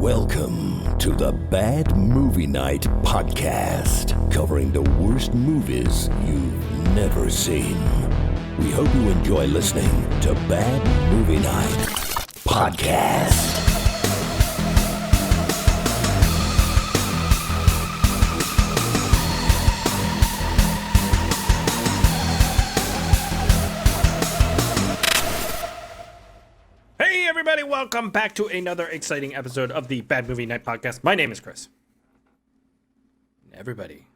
Welcome to the Bad Movie Night podcast, covering the worst movies you've never seen. We hope you enjoy listening to Bad Movie Night podcast. Welcome back to another exciting episode of the Bad Movie Night Podcast. My name is Chris. Everybody,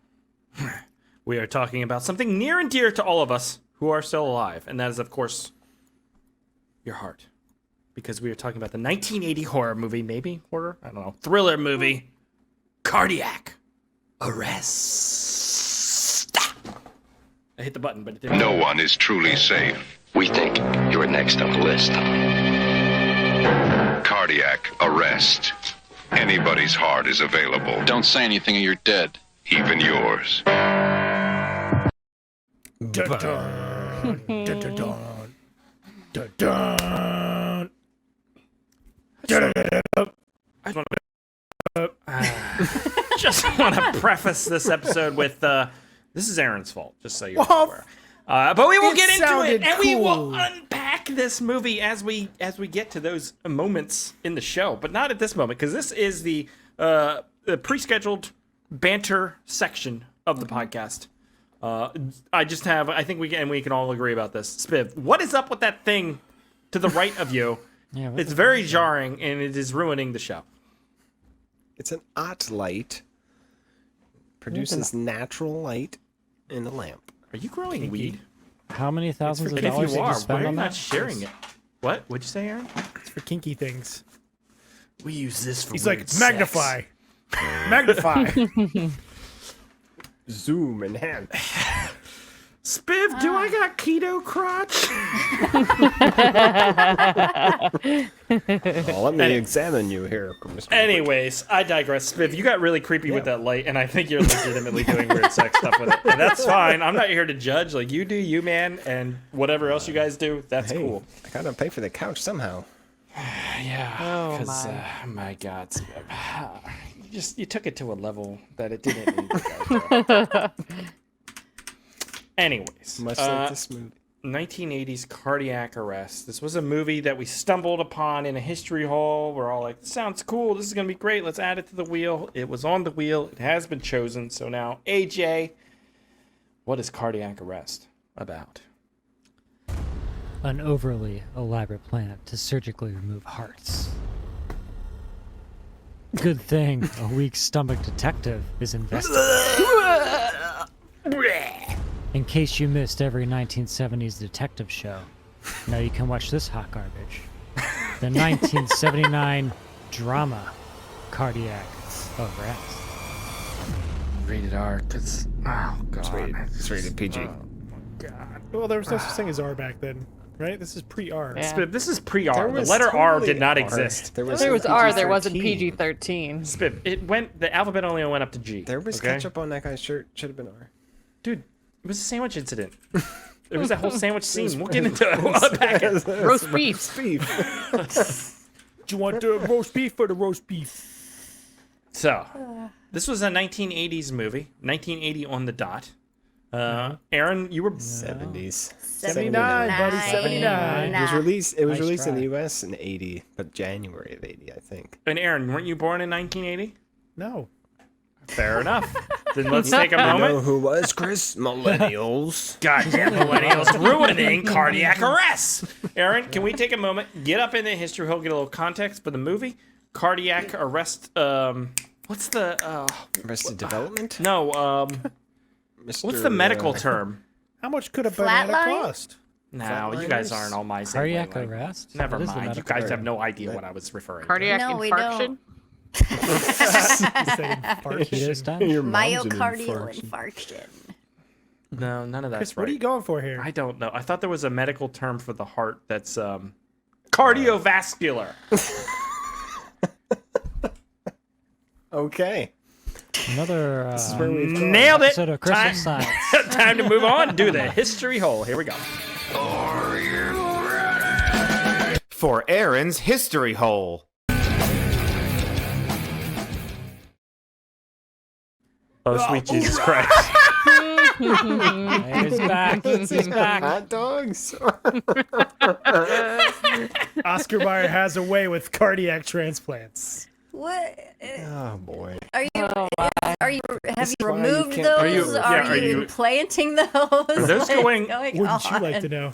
we are talking about something near and dear to all of us who are still alive, and that is, of course, your heart. Because we are talking about the 1980 horror movie, maybe horror? I don't know. Thriller movie, Cardiac Arrest. I hit the button, but it didn't. No one is truly safe. We think you're next on the list. Cardiac arrest. Anybody's heart is available. Don't say anything or you're dead. Even yours. I just want to preface this episode with this is Aaron's fault, just so you're aware. But we will get into it, and we will unpack this movie as we get to those moments in the show. But not at this moment, because this is the pre-scheduled banter section of the podcast. I think we can all agree about this. Spiv, what is up with that thing to the right of you? It's very jarring, and it is ruining the show. It's an OT light. Produces natural light in a lamp. Are you growing weed? How many thousands of And if dollars you did are, you why spend are you on not that? sharing it? What? What'd you say, Aaron? It's for kinky things. We use this for He's weird like, sex. magnify. Magnify. Zoom and hand. Spiv, do I got keto crotch? Well, let me examine you here, Mr. Anyways, I digress. Spiv, you got really creepy with that light, and I think you're legitimately doing weird sex stuff with it. And that's fine. I'm not here to judge. Like, you do you, man, and whatever else you guys do, that's cool. I gotta pay for the couch somehow. Yeah. Because, my God, Spiv. You took it to a level that it didn't need to go to. Anyways, Much like this movie. 1980s Cardiac Arrest. This was a movie that we stumbled upon in a history hall. We're all like, sounds cool. This is going to be great. Let's add it to the wheel. It was on the wheel. It has been chosen. So now, AJ, what is Cardiac Arrest about? An overly elaborate plan to surgically remove hearts. Good thing a weak-stomached detective is investigating. In case you missed every 1970s detective show, now you can watch this hot garbage. The 1979 drama Cardiac Arrest. Rated R, because, oh, God. It's rated PG. Well, there was no such thing as R back then, right? This is pre-R. Yeah. This is pre-R. There The was letter R totally did not R. exist. There was R, there wasn't PG-13. PG-13. The alphabet only went up to G. There was okay? ketchup on that guy's shirt. Should have been R. Dude, it was a sandwich incident. There was that whole sandwich scene. We'll get into it. We'll unpack it. Roast beef. Do you want the roast beef or the roast beef? So, this was a 1980s movie. 1980 on the dot. Aaron, you were... 70s. 79, buddy, 79. It was released. It was Nice released in try. the U.S. in '80, but January of '80, I think. And Aaron, weren't you born in 1980? No. Fair enough. Then let's take a You know moment. who was Chris? Millennials. Goddamn millennials ruining Cardiac Arrest. Aaron, can we take a moment, get up in the history hole, get a little context for the movie? Cardiac Arrest, what's the, Arrested Development. no, Mr. what's the medical term? How much could a banana Flatline? cost? No, you guys aren't all my same Cardiac wavelength. arrest? Never What is the mind. You medical guys have term? no idea what I was referring Cardiac No, we infarction? Keto time? Your mom's an Myocardial infarction. infarction. to. No, none of that's Chris, right. what are you going for here? I don't know. I thought there was a medical term for the heart that's cardiovascular. Okay. Another This is where we've gone. Nailed it. episode of Crystal Science. Time to move on. Do the history hole. Here we go. For Aaron's History Hole. Oh, sweet Jesus Christ. He's back. He's back. Hot dogs. Oscar Mayer has a way with cardiac transplants. What? Oh boy. Have you why removed you those? can't- Are you implanting those? Are those going? Wouldn't you like to know?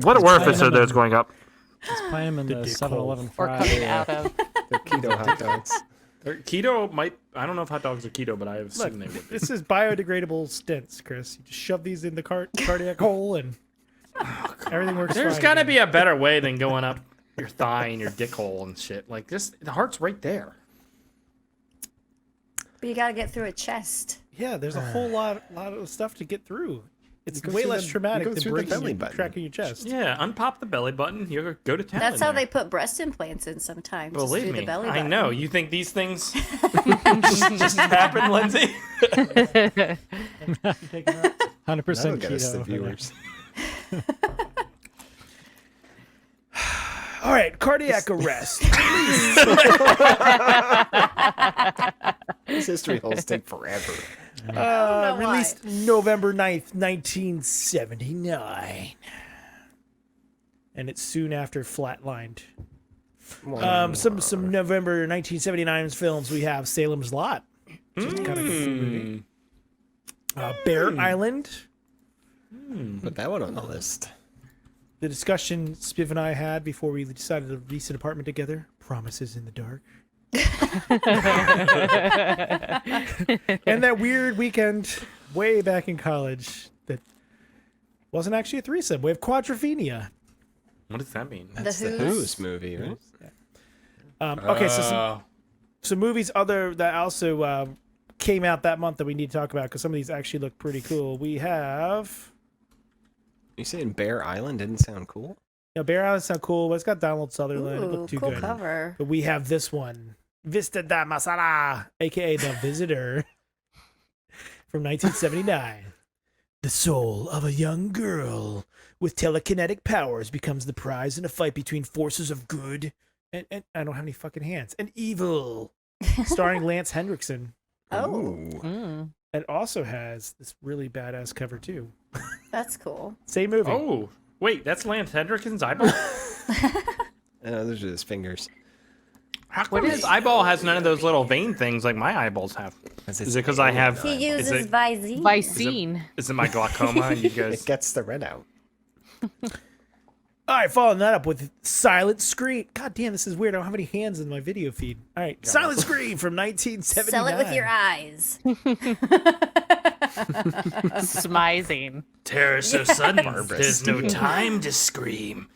What orifice are those going up? Let's play him in the dick 7-Eleven Or fry. coming out of. The keto hot dogs. Keto might. I don't know if hot dogs are keto, but I have Look, seen they would be. this is biodegradable stents, Chris. You just shove these in the cardiac hole and everything works There's fine got to again. be a better way than going up your thigh and your dick hole and shit. Like this, the heart's right there. But you gotta get through a chest. Yeah, there's a whole lot of stuff to get through. It's go way through less the- traumatic you go than through the breaking belly your, button. cracking your chest. Yeah, unpop the belly button. You go to town. That's in how there. they put breast implants in sometimes. just Believe through me, the belly I button. know. You think these things just happen, Lindsay? 100% That'll get us keto. the viewers. All right, cardiac arrest. These history holes take forever. know Released November 9th, 1979. And it's soon after flatlined. Some November 1979 films we have Salem's Lot. Just kind of movie. Bear Island. Put that one on the list. The discussion Spiv and I had before we decided to lease an apartment together. Promises in the Dark. And that weird weekend way back in college that wasn't actually a threesome. We have Quadrophenia. What does that mean? That's the Who's? Who's movie, right? Okay, so some movies that also came out that month that we need to talk about because some of these actually look pretty cool. We have You saying Bear Island didn't sound cool? Bear Island sound cool, but it's got Donald Sutherland. It Ooh, looked too cool good. cover. But we have this one, Vista da Masara, aka The Visitor, from 1979. The soul of a young girl with telekinetic powers becomes the prize in a fight between forces of good and I don't have any fucking hands and evil. Starring Lance Hendrickson. Oh, Ooh. It also has this really badass cover too. that's cool. Same movie. Oh, wait, that's Lance Hendrickson's eyeball? No, those are his fingers. How come his eyeball has none of those little vein things like my eyeballs have? That's Is his it because I have... He uses is it, Visine. Vicine. is it my glaucoma and you guys... It gets the red out. All right, following that up with Silent Scream. God damn, this is weird. I don't have any hands in my video feed. All right, Silent Scream from 1979. Sell it with your eyes. Smizing. Terror so sudden, there's no time to scream.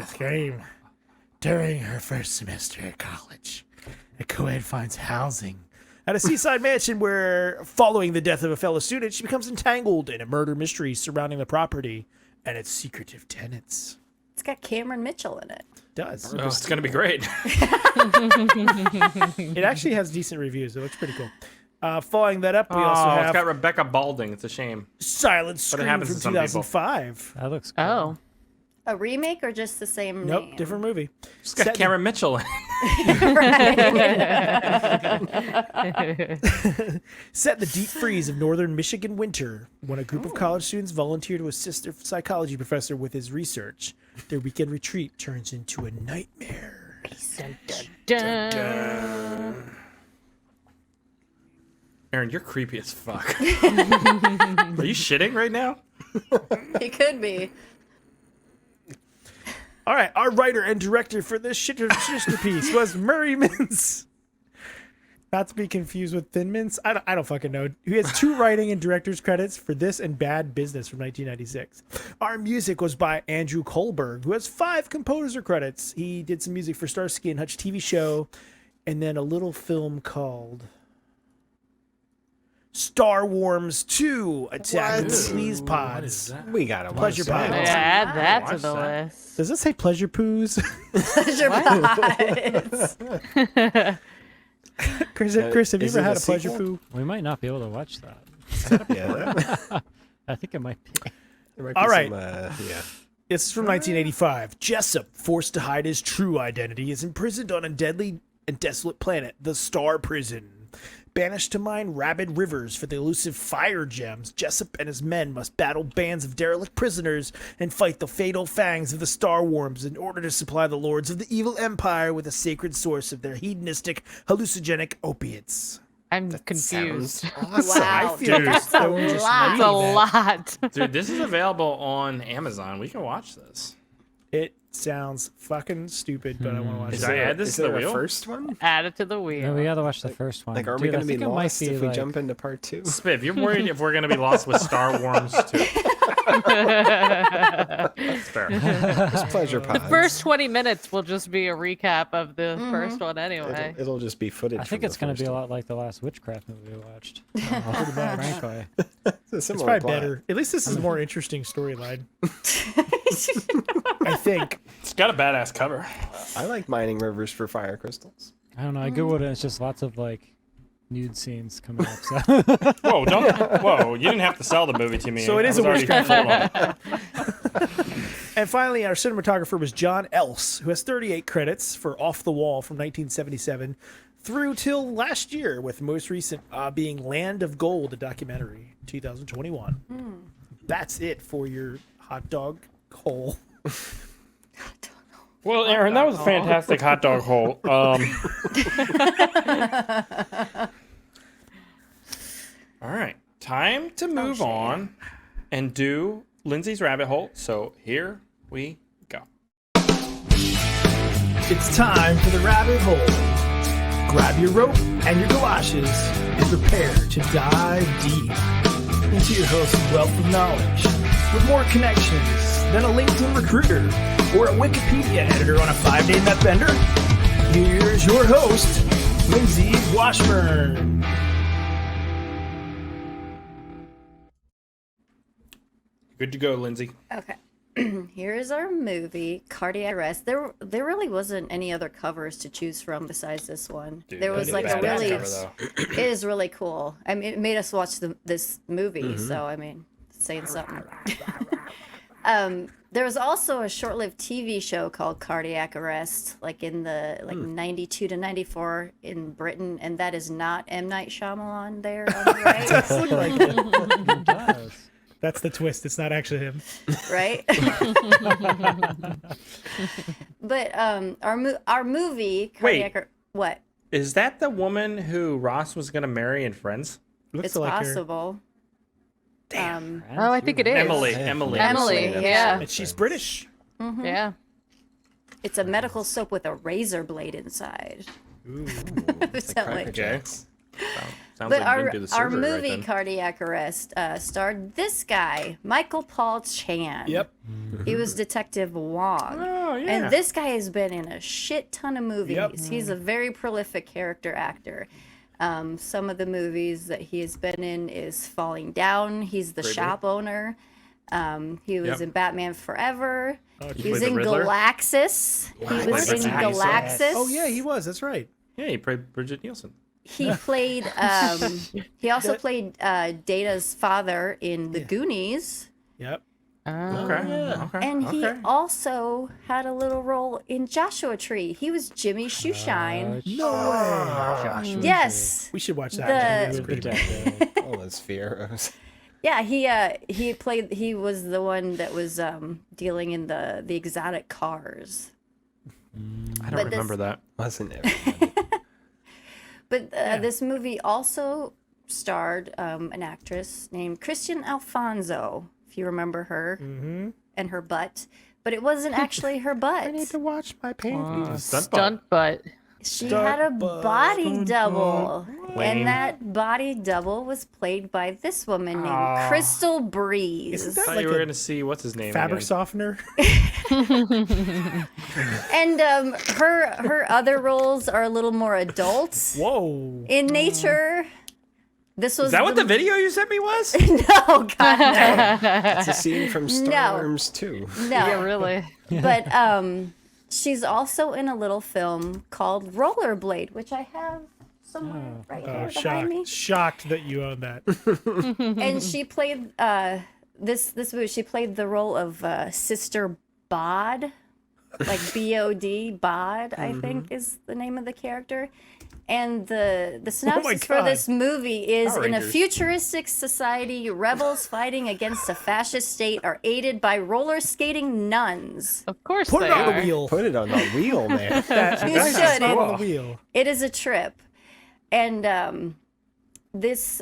Scream. During her first semester at college, a co-ed finds housing at a seaside mansion where, following the death of a fellow student, she becomes entangled in a murder mystery surrounding the property and its secretive tenants. It's got Cameron Mitchell in it. Does. Oh, it's going to be great. It actually has decent reviews. It looks pretty cool. Following that up, we also Oh, have it's got Rebecca Balding. It's a shame. Silent But it Scream happens from to some people. 2005. That looks cool. Oh. A remake or just the same Nope, name? different movie. It's got Cameron Mitchell in it. Set in the deep freeze of northern Michigan winter, when a group of college students volunteer to assist their psychology professor with his research, their weekend retreat turns into a nightmare. Dun. Aaron, you're creepy as fuck. Are you shitting right now? He could be. All right, our writer and director for this shitter piece was Murray Mintz. Not to be confused with Thin Mints. I don't fucking know. He has 2 writing and director's credits for this and Bad Business from 1996. Our music was by Andrew Kohlberg, who has 5 composer credits. He did some music for Starsky and Hutch TV show, and then a little film called Star Wars 2: Attack of the Sleaze Pods. We gotta watch Pleasure that. Pods. Add that to Watch the that. list. Does this say Pleasure Poos? Pleasure Pods. Chris, have you is ever it had a a Pleasure sequel? Poo? We might not be able to watch that. Yeah. I think it might be. There might be All right. yeah. This is from 1985. Jessup, forced to hide his true identity, is imprisoned on a deadly and desolate planet, the Star Prison. Banished to mine rabid rivers for the elusive fire gems, Jessup and his men must battle bands of derelict prisoners and fight the fatal fangs of the Star Worms in order to supply the lords of the evil empire with a sacred source of their hedonistic, hallucinogenic opiates. I'm confused. Awesome. Wow, Dude, that's a don't just lot. That's a lot. Dude, this is available on Amazon. We can watch this. It sounds fucking stupid, but I want to watch Is it. I add this Is to the there a wheel? first one? Add it to the No, wheel. we gotta watch the first one. Like, are we Dude, going I to be think it might lost if we jump into part 2? Spiv, you're worried if we're going to be lost with Star Wars too. That's fair. It's pleasure pods. The first 20 minutes will just be a recap of the first one anyway. It'll just be footage. I think it's gonna be a lot like the last witchcraft movie we watched. Frankly. It's a It's similar probably plot. better. At least this is a more interesting storyline. I think. It's got a badass cover. I like mining rivers for fire crystals. I don't know. I googled it. It's just lots of like nude scenes coming up. So. Whoa, you didn't have to sell the movie to me. So it is a I was already witchcraft sold on it. And finally, our cinematographer was John Else, who has 38 credits for Off the Wall from 1977 through till last year, with most recent being Land of Gold, a documentary, 2021. That's it for your hot dog hole. Well, Aaron, that was a fantastic hot dog hole. All right, time to move on and do Lindsay's rabbit hole. So here we go. It's time for the rabbit hole. Grab your rope and your galoshes and prepare to dive deep into your host's wealth of knowledge with more connections than a LinkedIn recruiter or a Wikipedia editor on a 5-day meth bender. Here's your host, Lindsay Washburn. Good to go, Lindsay. Okay. Here's our movie, Cardiac Arrest. There really wasn't any other covers to choose from besides this one. Dude, there was like a badass really, cover, though. it is really cool. I mean, it made us watch this movie, so I mean, it's saying something. There was also a short-lived TV show called Cardiac Arrest, like in the 92 to 94 in Britain, and that is not M. Night Shyamalan there on the right. Does look like it. It does. That's the twist. It's not actually him. Right? But our movie Cardiac what? Is that the woman who Ross was going to marry in Friends? Looks It's like her. possible. Damn. Oh, I think it is. Emily. Emily, yeah. And she's British. Yeah. It's a medical soap with a razor blade inside. Ooh. Evidently. Okay. Sounds But like you didn't do the our surgery movie right then. Cardiac Arrest starred this guy, Michael Paul Chan. Yep. He was Detective Wong. Oh, yeah. And this guy has been in a shit ton of movies. Yep. He's a very prolific character actor. Some of the movies that he has been in is Falling Down. He's the shop owner. He was Yep. in Batman Forever. He was played in the Riddler? Galaxis. He was in Bridget Nielsen. Galaxis. Oh yeah, he was. That's right. Yeah, he played Bridget Nielsen. He played. He also played Data's father in The Goonies, Yep. Okay. and he also had a little role in Joshua Tree. He was Jimmy Shoeshine. No way. Yes. We should watch that. The- It's pretty bad. All those Fieros. Yeah, he was the one that was dealing in the exotic cars. I don't But this- remember that. Wasn't everybody? But this movie also starred an actress named Christian Alfonso, if you remember her, and her butt. But it wasn't actually her butt. to watch my panties. Stunt butt. She had a body double. Lame. And that body double was played by this woman named Crystal Breeze. Isn't I that thought like you were a going to see what's his name fabric again. softener? And her other roles are a little more adult Whoa. in nature. This was Is that what the video you sent me was? No, God, no. It's a scene from Star Wars 2. No. Yeah, really. But she's also in a little film called Rollerblade, which I have somewhere right here behind me. Shocked that you own that. And she played this movie. She played the role of Sister Bod. like B-O-D, Bod, I think is the name of the character. And the synopsis for this movie is: Power in a Rangers. futuristic society, rebels fighting against a fascist state are aided by roller skating nuns. Of course Put they it on are. the wheel. Put it on the wheel, man. You should. On the wheel. It is a trip. And this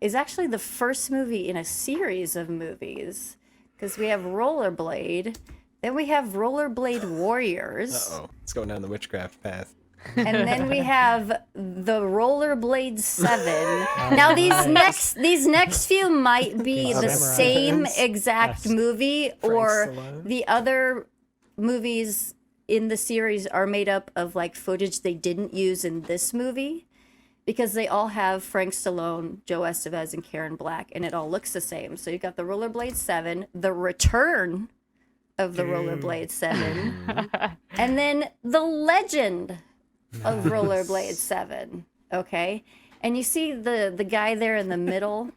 is actually the first movie in a series of movies, because we have Rollerblade, then we have Rollerblade Warriors, Uh-oh. It's going down the witchcraft path. and then we have the Rollerblade 7. Now these next few might be the Samurai same fans. exact Yes. movie, or Stallone. the other movies in the series are made up of like footage they didn't use in this movie, because they all have Frank Stallone, Joe Estevez, and Karen Black, and it all looks the same. So you got the Rollerblade 7, the return of the Rollerblade 7, and then the legend of Rollerblade 7. Okay, and you see the guy there in the middle.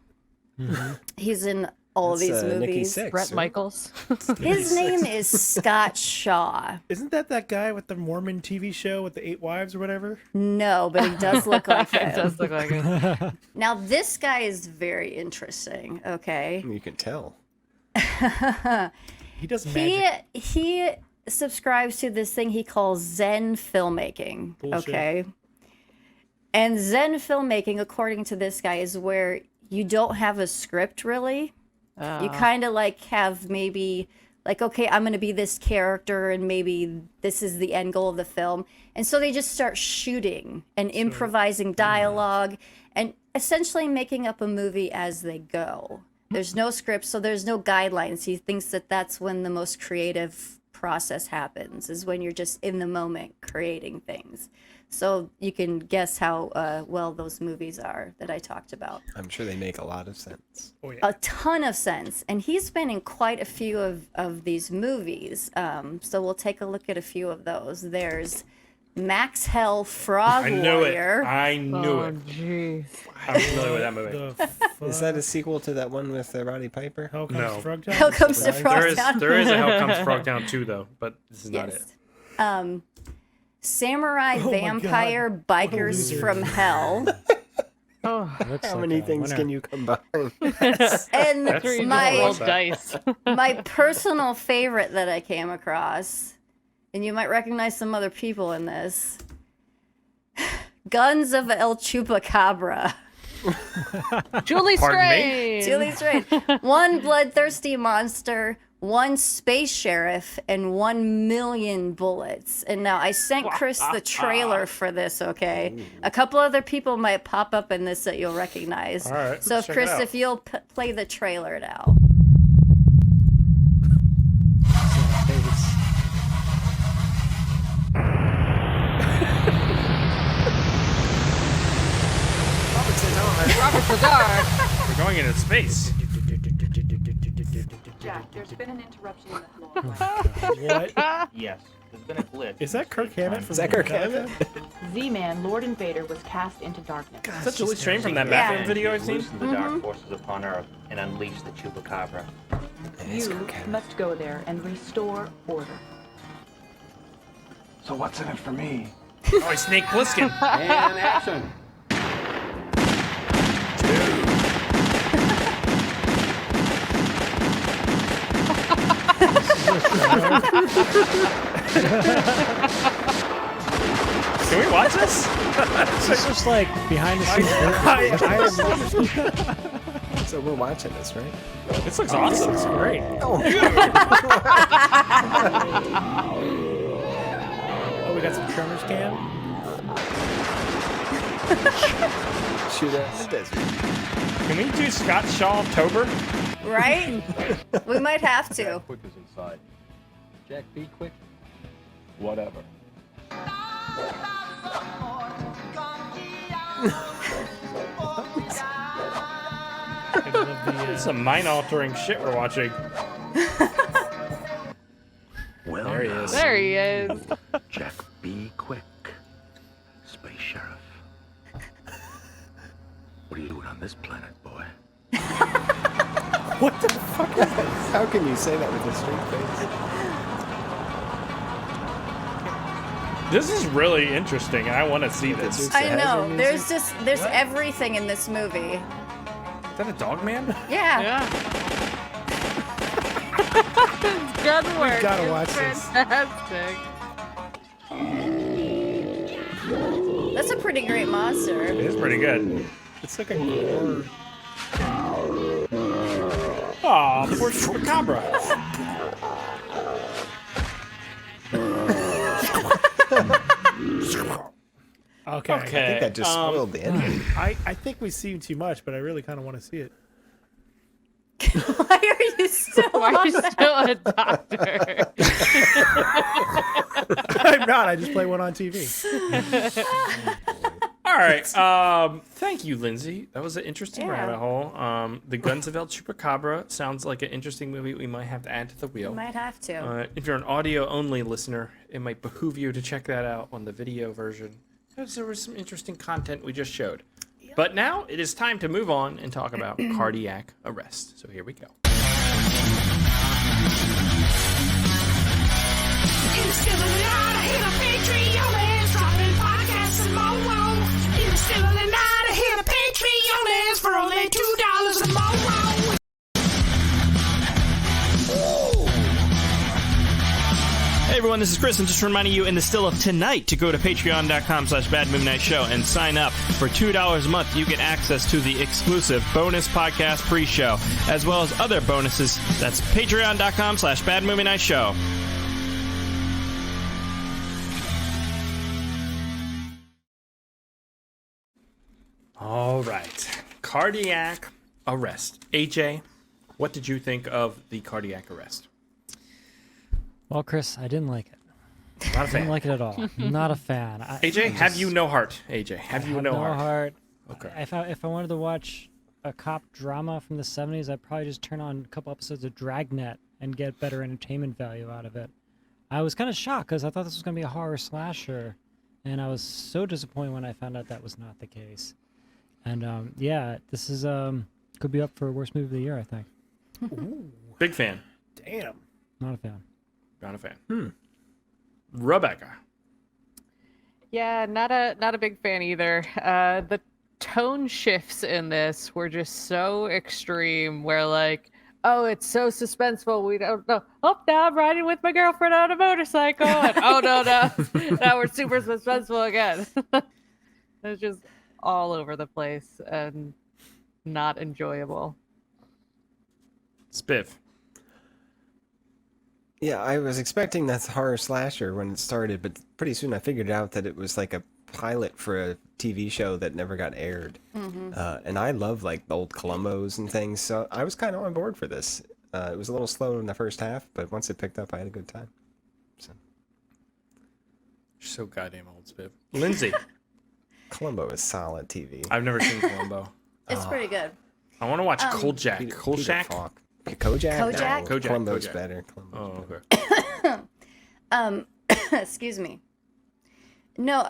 He's in all of these Nikki movies. Sixx, Brett right? Michaels. His name is Scott Shaw. Isn't that guy with the Mormon TV show with the 8 wives or whatever? No, but he does look like It him. does look like it. Now this guy is very interesting. Okay, You can tell. He does magic. he subscribes to this thing he calls Zen filmmaking. Bullshit. Okay, and Zen filmmaking, according to this guy, is where you don't have a script really. You kind of like have maybe like, okay, I'm going to be this character and maybe this is the end goal of the film. And so they just start shooting and improvising dialogue and essentially making up a movie as they go. There's no script, so there's no guidelines. He thinks that that's when the most creative process happens, is when you're just in the moment creating things. So you can guess how well those movies are that I talked about. I'm sure they make a lot of sense. Oh, yeah. A ton of sense. And he's been in quite a few of these movies. So we'll take a look at a few of those. There's Max Hell Frog I knew Warrior. it. I knew it. Jeez. I'm familiar with that movie. Is that a sequel to that one with Roddy Piper? Hell Comes No. Frog Town? Hell Comes to Frog Town. There is a Hell Comes Frog Town 2, though, but this is not it. Samurai Oh my Vampire Bikers loser. from Hell. Oh, Looks How like many a things winner. can you combine? And That's you my roll dice. my personal favorite that I came across, and you might recognize some other people in this. Guns of El Chupacabra. Julie Pardon me? Strain. Julie Strain. One bloodthirsty monster, one space sheriff, and 1 million bullets. And now I sent Chris the trailer for this, okay? A couple other people might pop up in this that you'll recognize. All right, So, let's check it Chris, out. if you'll play the trailer now. Robert Sadar. We're going into space. Jack, there's been an interruption in the floor. What? Yes, there's been a glitch. Is that Kirk Hammett from Is that Kirk Hammett? Z-Man, Lord Invader, was cast into darkness. Is that Julie Strain from that Yeah. Batman video I've seen? Loosen the dark forces upon Earth and unleash the Chupacabra. You must go there and restore order. So what's in it for me? Oh, he's Snake Plissken. And action! Can we watch this? This is just like behind the scenes. So we're watching this, right? This looks awesome. It's great. Oh, we got some Tremors cam. Shoot out in the desert. Can we do Scott Shaw Tober? Right? We might have to. Quick is inside. Jack, be quick. Whatever. It's some mind-altering shit we're watching. Well, There he is. There he is. Jack, be quick. Space Sheriff. What are you doing on this planet, boy? How can you say that with a straight face? This is really interesting, and I want to see this. I know. There's everything in this movie. Is that a dog man? Yeah. It's good work. We gotta It's watch this. fantastic. That's a pretty great monster. It is pretty good. It's like a gore. Aw, poor Chupacabra. Okay. I think that just spoiled the ending. I think we've seen too much, but I really kind of want to see it. Why are you still Why are you on that? still a doctor? I'm not. I just play one on TV. All right. Thank you, Lindsay. That was an interesting rabbit hole. The Guns of El Chupacabra sounds like an interesting movie we might have to add to the wheel. You might have to. If you're an audio-only listener, it might behoove you to check that out on the video version, because there was some interesting content we just showed. But now it is time to move on and talk about cardiac arrest. So here we go. Hey everyone, this is Chris, and just reminding you in the still of tonight to go to patreon.com/badmovienightshow and sign up. For $2 a month, you get access to the exclusive bonus podcast pre-show, as well as other bonuses. That's patreon.com/badmovienightshow. All right. Cardiac arrest. AJ, what did you think of the cardiac arrest? Well, Chris, I didn't like it. Not a I fan. didn't like it at all. Not a fan. AJ, have you no heart? AJ, have you no heart? Okay. If I wanted to watch a cop drama from the 70s, I'd probably just turn on a couple episodes of Dragnet and get better entertainment value out of it. I was kind of shocked because I thought this was going to be a horror slasher, and I was so disappointed when I found out that was not the case. And yeah, this is could be up for worst movie of the year, I think. Ooh. Big fan. Damn. Not a fan. Not a fan. Rebecca. Yeah, not a big fan either. The tone shifts in this were just so extreme. Where like, oh, it's so suspenseful. We don't know. Oh, now I'm riding with my girlfriend on a motorcycle. And, oh no, now we're super suspenseful again. It's just all over the place and not enjoyable. Spiff. Yeah, I was expecting that horror slasher when it started, but pretty soon I figured out that it was like a pilot for a TV show that never got aired. And I love like the old Columbos and things, so I was kind of on board for this. It was a little slow in the first half, but once it picked up, I had a good time. So. You're so goddamn old, Spiff. Lindsay. Columbo is solid TV. I've never seen Columbo. It's pretty good. I want to watch Kolchak. Kolchak? Kolchak? Kojak? Kojak? No, Kojak, Columbo's Kojak. better. Oh, Columbo's okay. Excuse me. No,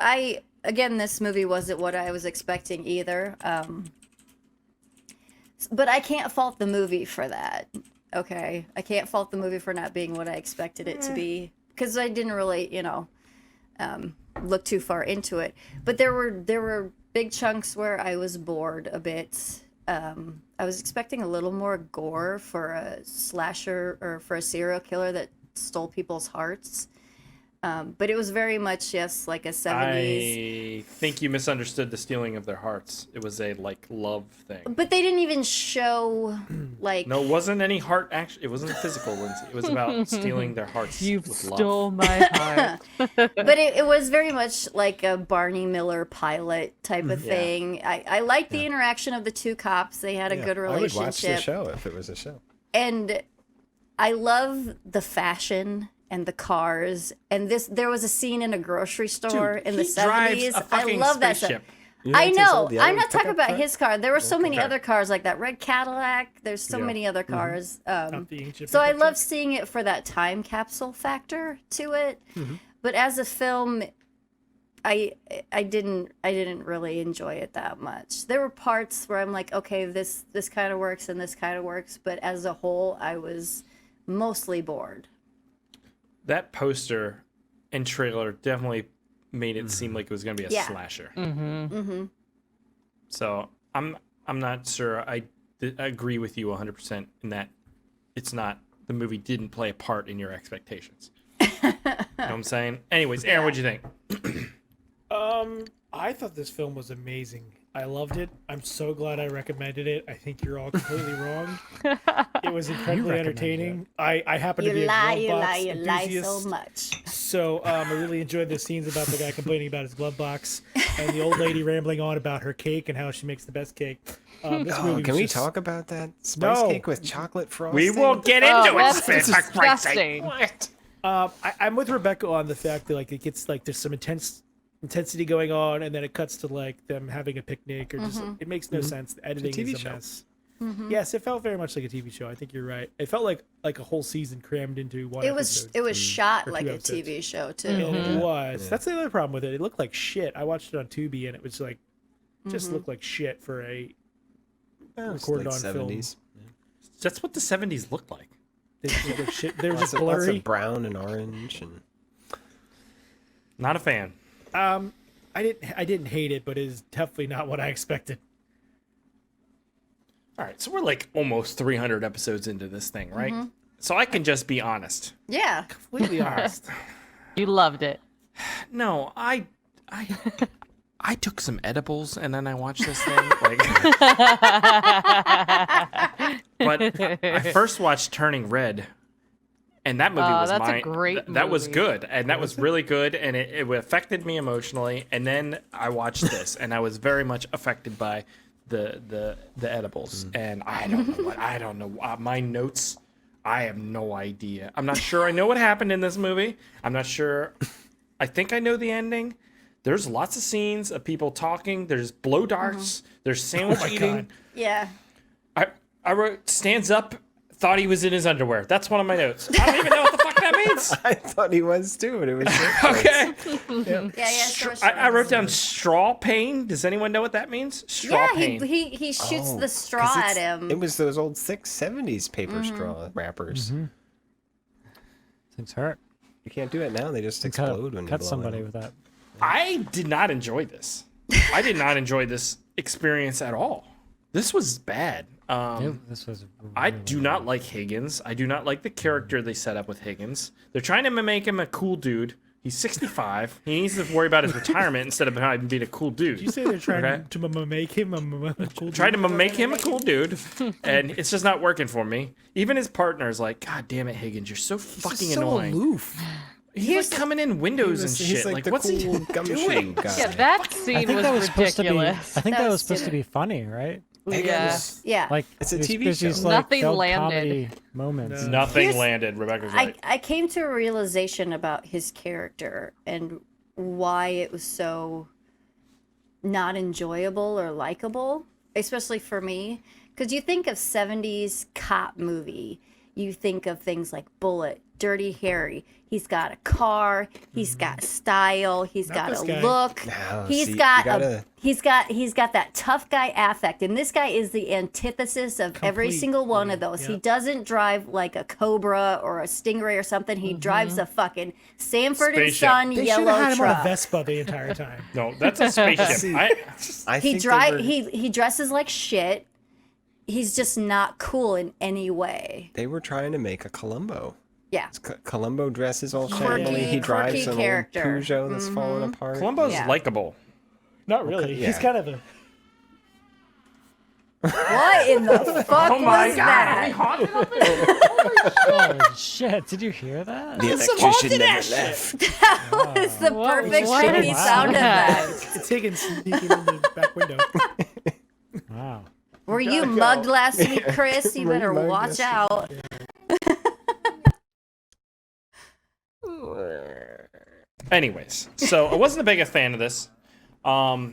again, this movie wasn't what I was expecting either. But I can't fault the movie for that. Okay, I can't fault the movie for not being what I expected it to be, because I didn't really, look too far into it. But there were big chunks where I was bored a bit. I was expecting a little more gore for a slasher or for a serial killer that stole people's hearts. But it was very much, yes, like a 70s. I think you misunderstood the stealing of their hearts. It was a, love thing. But they didn't even show, like... No, it wasn't any heart action. It wasn't physical, Lindsay. It was about stealing their hearts You with stole love. my heart. But it was very much like a Barney Miller pilot type of thing. I liked the interaction of the two cops. They had a good relationship. I would watch the show if it was a show. And I love the fashion and the cars. And there was a scene in a grocery store in the 70s. I love that stuff. I know. I'm not talking about his car. There were so many other cars like that red Cadillac. There's so many other cars. So I love seeing it for that time capsule factor to it. But as a film, I didn't really enjoy it that much. There were parts where I'm like, okay, this kind of works and this kind of works. But as a whole, I was mostly bored. That poster and trailer definitely made it seem like it was going to be a slasher. So I'm not sure I agree with you 100% in that it's not, the movie didn't play a part in your expectations. You know what I'm saying? Anyways, Aaron, what'd you think? I thought this film was amazing. I loved it. I'm so glad I recommended it. I think you're all completely wrong. It was incredibly entertaining. I happen to be a glove box enthusiast. You lie so much. So I really enjoyed the scenes about the guy complaining about his glove box and the old lady rambling on about her cake and how she makes the best cake. Can we talk about that spice cake with chocolate frosting? We will get into it. That's disgusting. What? I'm with Rebecca on the fact that like it gets like there's some intensity going on, and then it cuts to like them having a picnic, or just it makes no sense. The editing is a mess. Yes, it felt very much like a TV show. I think you're right. It felt like a whole season crammed into one. It was shot like a episodes. TV show too. And it was. Yeah. That's the other problem with it. It looked like shit. I watched it on Tubi, and it was like just looked like shit for a recorded like on 70s. film. That's what the 70s looked like. They looked like shit. They were just Lots blurry. of brown and orange and. Not a fan. I didn't hate it, but it's definitely not what I expected. All right, so we're like almost 300 episodes into this thing, right? So I can just be honest. Yeah. Completely honest. You loved it. No, I took some edibles and then I watched this thing. But I first watched Turning Red, and that movie was that's a great that was movie. good, and that was really good, and it affected me emotionally. And then I watched this, and I was very much affected by the edibles. And I don't know my notes. I have no idea. I'm not sure I know what happened in this movie. I'm not sure. I think I know the ending. There's lots of scenes of people talking. There's blow darts. There's sandwich eating. Yeah. I wrote stands up. Thought he was in his underwear. That's one of my notes. I don't even know what the fuck that means. I thought he was too, but it was Okay. Yeah. I wrote down straw pain. Does anyone know what that means? Straw pain. He shoots the straw at him. It was those old 70s paper straw wrappers. Things hurt. You can't do it now. They just explode when you cut blow somebody it. with that. I did not enjoy this. I did not enjoy this experience at all. This was bad. This was. I do not like Higgins. I do not like the character they set up with Higgins. They're trying to make him a cool dude. He's 65. He needs to worry about his retirement instead of being a cool dude. Did you say they're trying to make him a cool dude? Trying to make him a cool dude, and it's just not working for me. Even his partner's like, God damn it, Higgins, you're so fucking annoying. Aloof. He's like coming in windows and shit. He's like the what's cool he gumshoe doing? guy. Yeah, that scene was ridiculous. I think that was supposed to stupid. be funny, right? Yeah. Like It's a there's- TV there's show. these, like, Nothing failed landed. comedy moments. Nothing landed. Rebecca's right. I came to a realization about his character and why it was so not enjoyable or likable, especially for me. Because you think of 70s cop movie, you think of things like Bullet, Dirty Harry. He's got a car. He's got style. He's got a look. No, He's see, got you gotta- he's got that tough guy affect, and this guy is the antithesis of every single one of those. Yep. He doesn't drive like a Cobra or a Stingray or something. He drives a fucking Sanford and Spaceship. Son They should yellow have had him on truck. a Vespa the entire time. No, that's a spaceship. I He think they were- he dresses like shit. He's just not cool in any way. They were trying to make a Columbo. Yeah. Columbo dresses all Quirky- shabbily. He drives quirky an character. old Peugeot that's falling apart. Columbo's Yeah. likable. Not really. yeah. He's kind of a. What in the fuck was that? Oh shit! Did you hear that? The electrician never left. That was the perfect was creepy that? sound effect. It's Higgins sneaking in the back window. Wow. Were you mugged last week, Chris? You Were you better mugged watch yesterday? out. Anyways, so I wasn't the biggest fan of this. I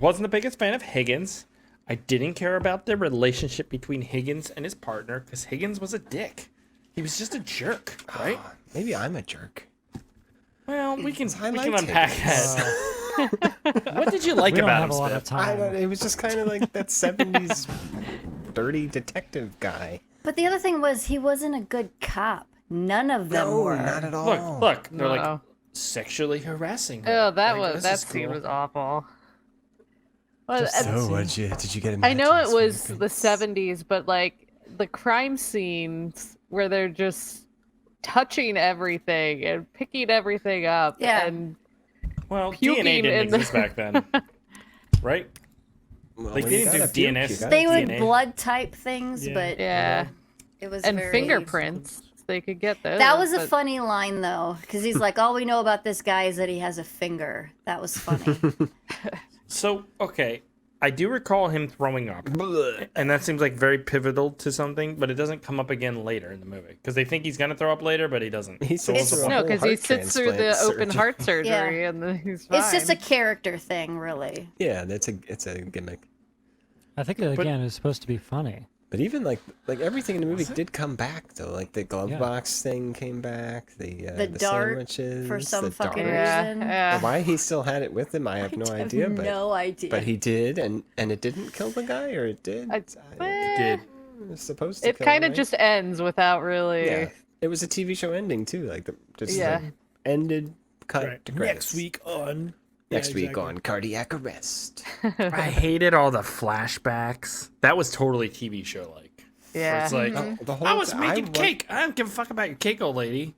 wasn't the biggest fan of Higgins. I didn't care about the relationship between Higgins and his partner because Higgins was a dick. He was just a jerk, right? Maybe I'm a jerk. Well, we can liked unpack Higgins. that. What did you like We don't about have him, a lot of Spiff? I don't, time. it was just kind of like that 70s dirty detective guy. But the other thing was he wasn't a good cop. None of them were. Not at all. Look, they're like No. sexually harassing her. Oh, that Like, was this is that scene cool. was awful. Well, So did you get a I know matching it was sweatpants? the 70s, but like the crime scenes where they're just touching everything and picking everything up Yeah. and Well, puking DNA didn't in the- exist back then, right? Well, Like when they you didn't gotta do puke, DNS. you gotta They puke. would blood type things, Yeah. but yeah, it was and very... fingerprints. They could get those. That was a but- funny line though, because he's like, "All we know about this guy is that he has a finger." That was funny. So, okay, I do recall him throwing up, and that seems like very pivotal to something, but it doesn't come up again later in the movie because they think he's gonna throw up later, but he doesn't. He So sits what's the through a point? No, whole because he heart sits through the transplant open surgery. heart surgery Yeah. and then he's fine. It's just a character thing, really. Yeah, it's a gimmick. I think that, again, is supposed to be funny. But even like everything in the movie did come back though. Like the glove Yeah. box thing came back. The dart sandwiches, for some the fucking dart. reason. yeah. Why he still had it with him, I have no idea. But No idea. but he did, and it didn't kill the guy, or it did. I- It did. It was supposed to. It kill kind him, of right? just ends without really. Yeah, it was a TV show ending too. Like just Yeah. like, ended cut Right. to Next credits. week on. Next Yeah, week exactly. on cardiac arrest. I hated all the flashbacks. That was totally TV show like. Yeah. It's like Oh, the whole I was time- making wa- cake. I don't give a fuck about your cake, old lady.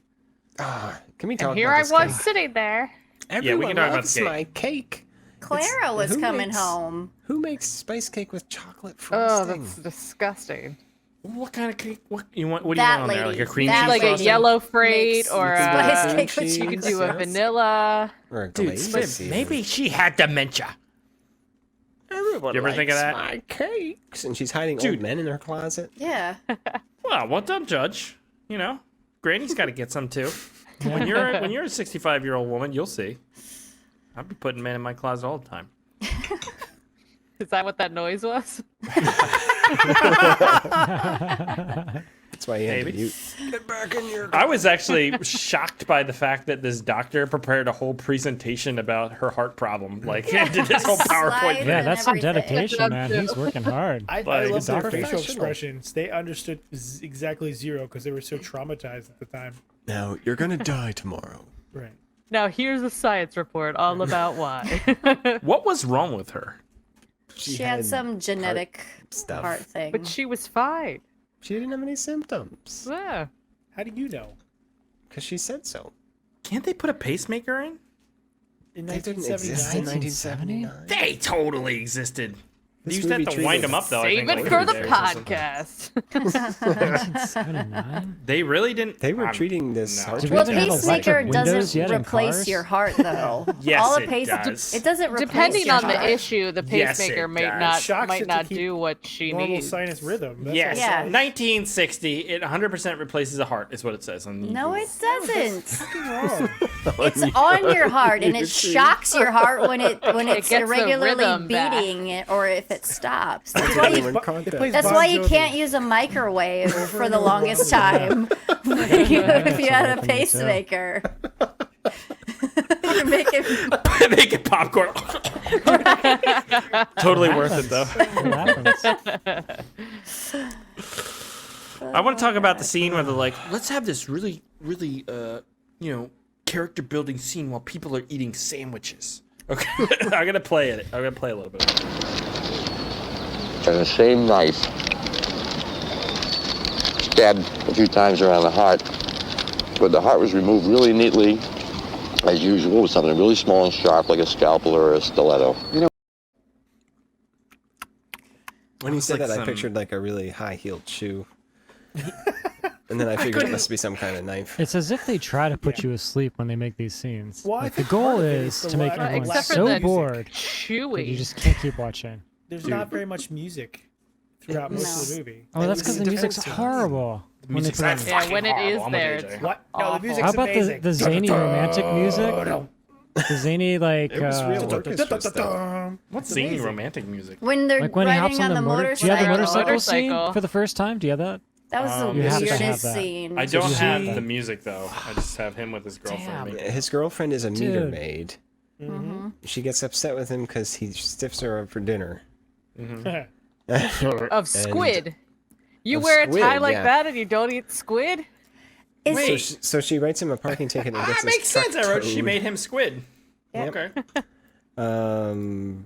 Can we talk And here about I this was cake? sitting there. Everyone can talk about loves the cake. my cake. Clara was who coming makes- home. Who makes spice cake with chocolate Oh, frosting? that's disgusting. What kind of cake? What you want? What do you That want on there? Like lady. a cream That cheese Like a lady frosting? yellow freight makes or spice a, cake with you could cheese. do a vanilla. Or a Dude, glazed Slim, even. maybe she had dementia. Everyone You ever think of likes that? my cakes, and she's hiding Dude. old men in her closet. Yeah. Well, what don't judge? You know, Granny's got to get some too. When you're a 65-year-old woman, you'll see. I'll be putting men in my closet all the time. Is that what that noise was? That's why he had to Maybe. mute. Get back in your. I was actually shocked by the fact that this doctor prepared a whole presentation about her heart problem. Like, did this whole PowerPoint. Slide. Yeah, and that's some everything. dedication, man. He's working hard. I Like, love their Dr. facial Professional. expressions. They understood exactly zero because they were so traumatized at the time. Now you're gonna die tomorrow. Right. Now here's a science report all about why. What was wrong with her? She had some genetic stuff. heart thing. But she was fine. She didn't have any symptoms Yeah. How do you know? because she said so. Can't they put a pacemaker in? In They didn't exist in 1979? 1979. They totally existed. They This used that movie to wind treated- them up, though. I Save think, it like, for the 3 days or something. podcast. 1979? They really didn't. They were I'm- treating this no. heart Did we well, even have transplant electric pacemaker windows doesn't yet in replace cars? your heart, though. Yes, All it pace- does. It doesn't replace Depending your on the heart. issue, the Yes, pacemaker it may does. not Shocks it might to not keep do what she Normal needs. sinus rhythm. That's Yes, all. Yeah. 1960. It 100% replaces a heart, is what it says on the. No, it doesn't. Wrong. It's on your heart, and it shocks your heart when it's gets the irregularly rhythm back. beating it, or if it stops. That's why Everyone you, caught It that. plays that's Bon why you Jovi. can't use a microwave for the longest time if you had a pacemaker. You're making Making popcorn. Totally worth it, though. What happens? I want to talk about the scene where they're like, let's have this really, character building scene while people are eating sandwiches. Okay, I'm gonna play it. I'm gonna play a little bit. And the same knife stabbed a few times around the heart, but the heart was removed really neatly, as usual, with something really small and sharp like a scalpel or a stiletto. You know, When you said like that, I some- pictured like a really high-heeled shoe. And then I figured it must be some kind of knife. It's as if they try to put you asleep when they make these scenes. Well, I Like the think part goal of it is is to the make lack- everyone Except for so the bored that Chewy. you just can't keep watching. There's not very much music throughout most of the movie. Oh, that's was because the the music's defense horrible. When they music's put not on- fucking Yeah, when it horrible, is I'm there, with it's AJ. What? No, the awful. music's How about amazing. the zany romantic music? The zany like It was real orchestra stuff. What's zany romantic music? when they're like when he hops riding on the motorcycle. Do you have the motorcycle Motorcycle. scene for the first time? Do you have that? That was the You have to have weirdest that. scene. I don't you have see- the music though. I just have him with his girlfriend. Damn. His girlfriend is a meter Dude. maid. She gets upset with him because he stiffs her up for dinner. Of squid. You Of wear a tie squid, like yeah. that and you don't eat squid? So she writes him a parking ticket and gets That makes sense. I wrote she towed. made him squid. Yep. Okay.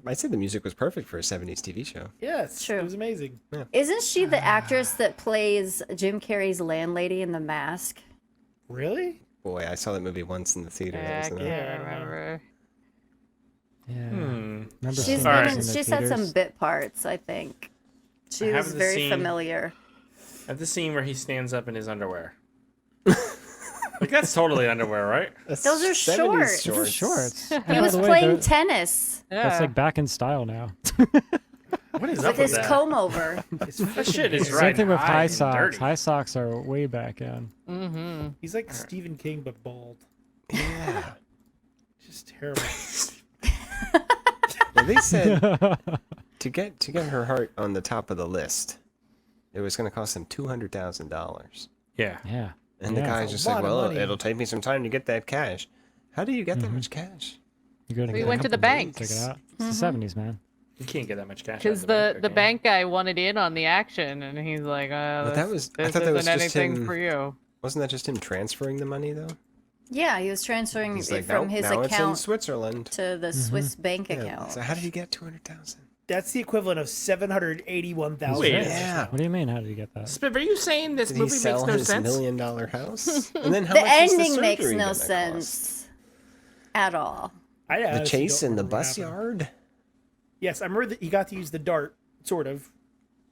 I'd say the music was perfect for a 70s TV show. Yes, True. it was amazing. Isn't she the actress that plays Jim Carrey's landlady in The Mask? Really? Boy, I saw that movie once in the theater. Yeah, I That was can't enough. remember. Yeah. Hmm. Remember She's seeing been those in, in the she's had some theaters? bit parts, I think. She I was haven't very seen- familiar. At the scene where he stands up in his underwear. Like that's totally underwear, right? Those are 70s shorts. Those are shorts. He By was the way, playing they're- tennis That's like back in style now. What is with up with his that? comb over. That shit is Same right. thing with high and socks. dirty. High socks are way back in. Mm-hmm. He's like Stephen King but bald. Yeah. Just terrible. Well, they said to get her heart on the top of the list, it was going to cost them $200,000. Yeah. Yeah. And the Yeah. guy's That's a just like, lot of well, money. it'll take me some time to get that cash. How do you get that much cash? You go to We get a went to the couple bank. days, Check it out. It's the 70s, man. You can't get that much cash. Because the bank guy wanted in on the action, and he's like, But that was, I this thought that was isn't just anything him. for you. Wasn't that just him transferring the money though? Yeah, he was transferring He's it like, from "Nope, his now it's in account Switzerland. to the Swiss bank Yeah. account. So how did he get 200,000? That's the equivalent of 781,000. Wait. Yeah. What do you mean? How did you get that? Spiv, are you saying this Did he movie makes sell no his sense? $1 million house? And then how The much is ending makes surgery no gonna cost? sense at all. I The honestly chase don't in the remember what bus happened. yard? Yes, I remember that he got to use the dart, sort of.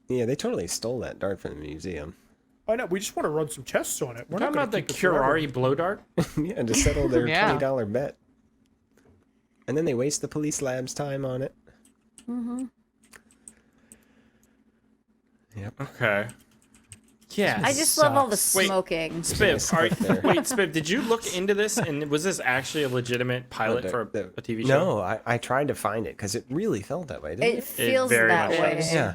Yeah, they totally stole that dart from the museum. I know. We just want to run some tests on it. We're Talking not about the going to keep it forever. Curari blow dart? Yeah, to settle their Yeah. $20 bet. And then they waste the police lab's time on it. Mm-hmm. Yep. Okay. Yeah. I just love all the Wait, smoking. Spiv, there. wait, Spiv, did you look into this? And was this actually a legitimate pilot for a TV show? No, I tried to find it because it really felt that way, didn't It it? feels very that much way. does. Yeah.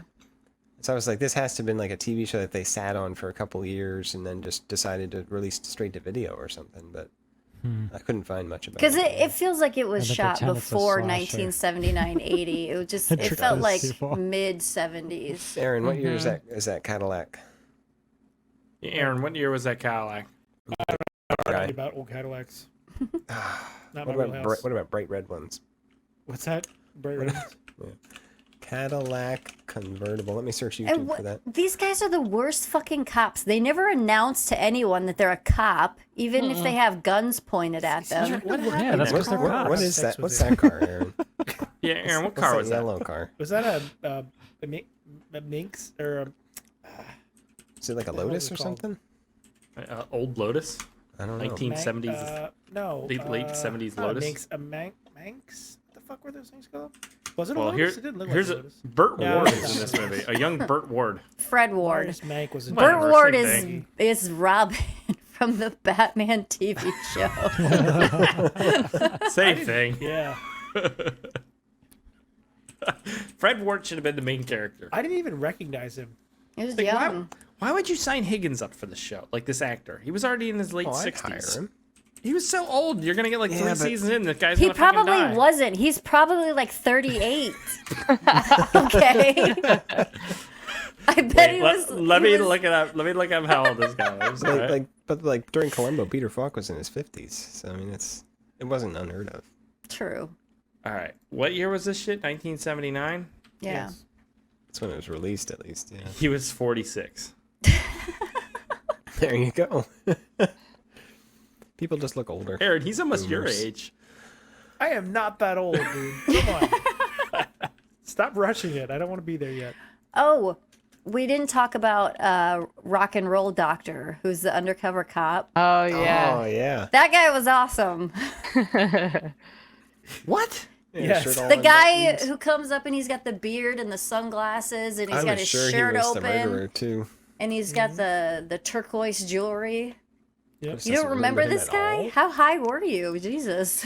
So I was like, this has to have been like a TV show that they sat on for a couple years and then just decided to release straight to video or something. But I couldn't find much about it. Because it feels like it was And they shot pretend it's a before slasher. 1979, 80. It was just it It felt does, like people. mid 70s. Aaron, what year is that Cadillac? Yeah, Aaron, what year was that Cadillac? Guy. About old Cadillacs. Not What my about, wheelhouse. what about bright red ones? What's that? Bright red. Cadillac convertible. Let me search YouTube And for that. these guys are the worst fucking cops. They never announce to anyone that they're a cop, even if they have guns pointed at them. What Yeah, happened? that's there? because they're What cops. is Sex that? with What's it. that car, Aaron? Yeah, Aaron, what What's car that was that? yellow car? Was that a Minx or a Is it like a What was Lotus it or called? something? Old Lotus? I don't know. 1970s. no late 70s not a Lotus? Minx, a Manx. What the fuck were those things called? Was it a Well, Lotus? It didn't look here's like a a Lotus. Burt No, Ward it's is in not. this movie. A young Burt Ward. Fred Ward. Lotus Mank was in Whatever, Burt Ward same is thing. Robin from the Batman TV show. Same thing. Yeah. Fred Ward should have been the main character. I didn't even recognize him. He was Like, young. why would you sign Higgins up for this show? Like this actor. He was already in his late Oh, I'd 60s. hire him. He was so old. You're gonna get like Yeah, 3 but- seasons in. The guy's He gonna fucking probably die. wasn't. He's probably like 38. Okay. I bet he was. Let he me was- look it up. Let me look up how old this guy is. alright? But during Columbo, Peter Falk was in his 50s. So I mean, it wasn't unheard of. True. All right. What year was this shit? 1979. Yeah. Yes. That's when it was released, at least. Yeah. He was 46. There you go. People just look older. Aaron, he's almost your Boomers. age. I am not that old, dude. Come on. Stop rushing it. I don't want to be there yet. Oh, we didn't talk about Rock and Roll Doctor, who's the undercover cop. Oh Oh yeah. yeah. That guy was awesome. What? Yeah, Yes. shirt all The in guy buttons. who comes up and he's got the beard and the sunglasses and he's I got was his sure shirt he was open the murderer too. and he's got the turquoise jewelry. Yep. You don't remember him this at guy? all? How high were you? Jesus.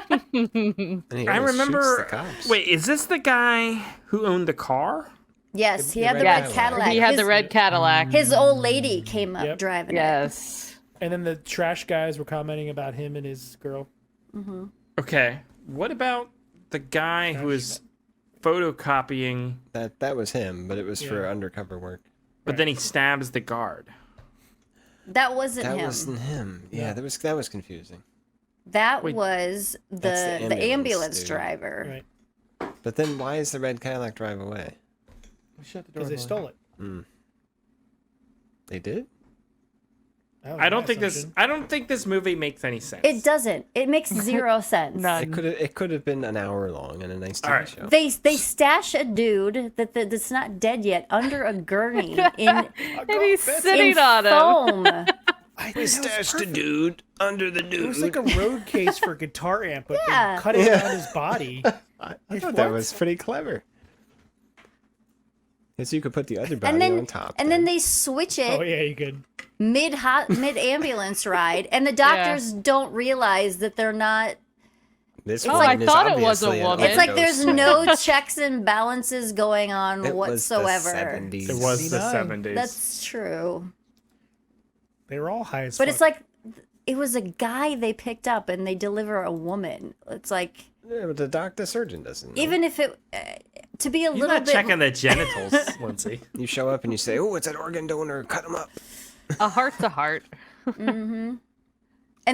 And he I always shoots remember. the cops. Wait, is this the guy who owned the car? Yes, he The had the red red Cadillac. Cadillac. He had his, the red Cadillac. His old lady came up Yep. driving it. Yes. And then the trash guys were commenting about him and his girl. Okay. What about the guy who is photocopying, That was him, but it was for Yeah. undercover work. but then he stabs the guard? That wasn't That him. wasn't him. Yeah, that was confusing. That Wait, was the ambulance dude. driver. Right. But then why is the red Cadillac drive away? Shut the door. Because they stole it. They did? I don't think this movie makes any sense. It doesn't. It makes zero sense. It could have been an hour long and a nice TV show. They stash a dude that's not dead yet under a gurney And he's sitting on him. foam. We stashed a dude under the dude. It was like a road case for a guitar amp, but Yeah. they cut it around his body. I thought that was pretty clever. Because you could put the other body on top. And then they switch it Oh yeah, you could. mid ambulance ride, and the doctors don't realize that they're not. This Oh, woman I is thought it was a obviously an woman. It's like there's overdose. no checks and balances going on It whatsoever. Was the 70s. It was the 69. 70s. That's true. They were all high as But fuck. it's like it was a guy they picked up, and they deliver a woman. It's like Yeah, but the surgeon doesn't know. even if it to be a He's little not bit. checking the genitals, Lindsay. You show up and you say, "Oh, it's an organ donor. Cut him up." A heart's a heart. And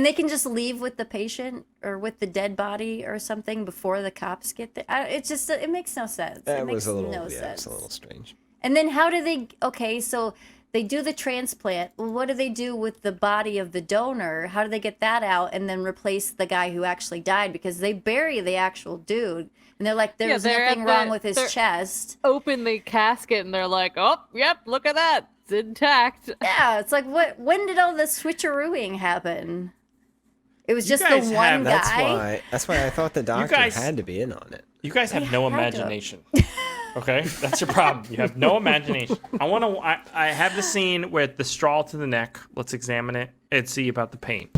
they can just leave with the patient or with the dead body or something before the cops get there. It makes no sense. That it makes was a little, no yeah, sense. it's a little strange. And then how do they? Okay, so they do the transplant. Well, what do they do with the body of the donor? How do they get that out and then replace the guy who actually died? Because they bury the actual dude, and they're like, "There's they're nothing at wrong the- with his they're- chest." Open the casket and they're like, oh, yep, look at that. It's intact. Yeah, it's like what? When did all this switcherooing happen? It was You just the guys one have- guy. That's why I thought the doctor guys- had to be in on it. You guys have no had to. imagination. Okay, that's your problem. You have no imagination. I have the scene with the straw to the neck. Let's examine it and see about the pain.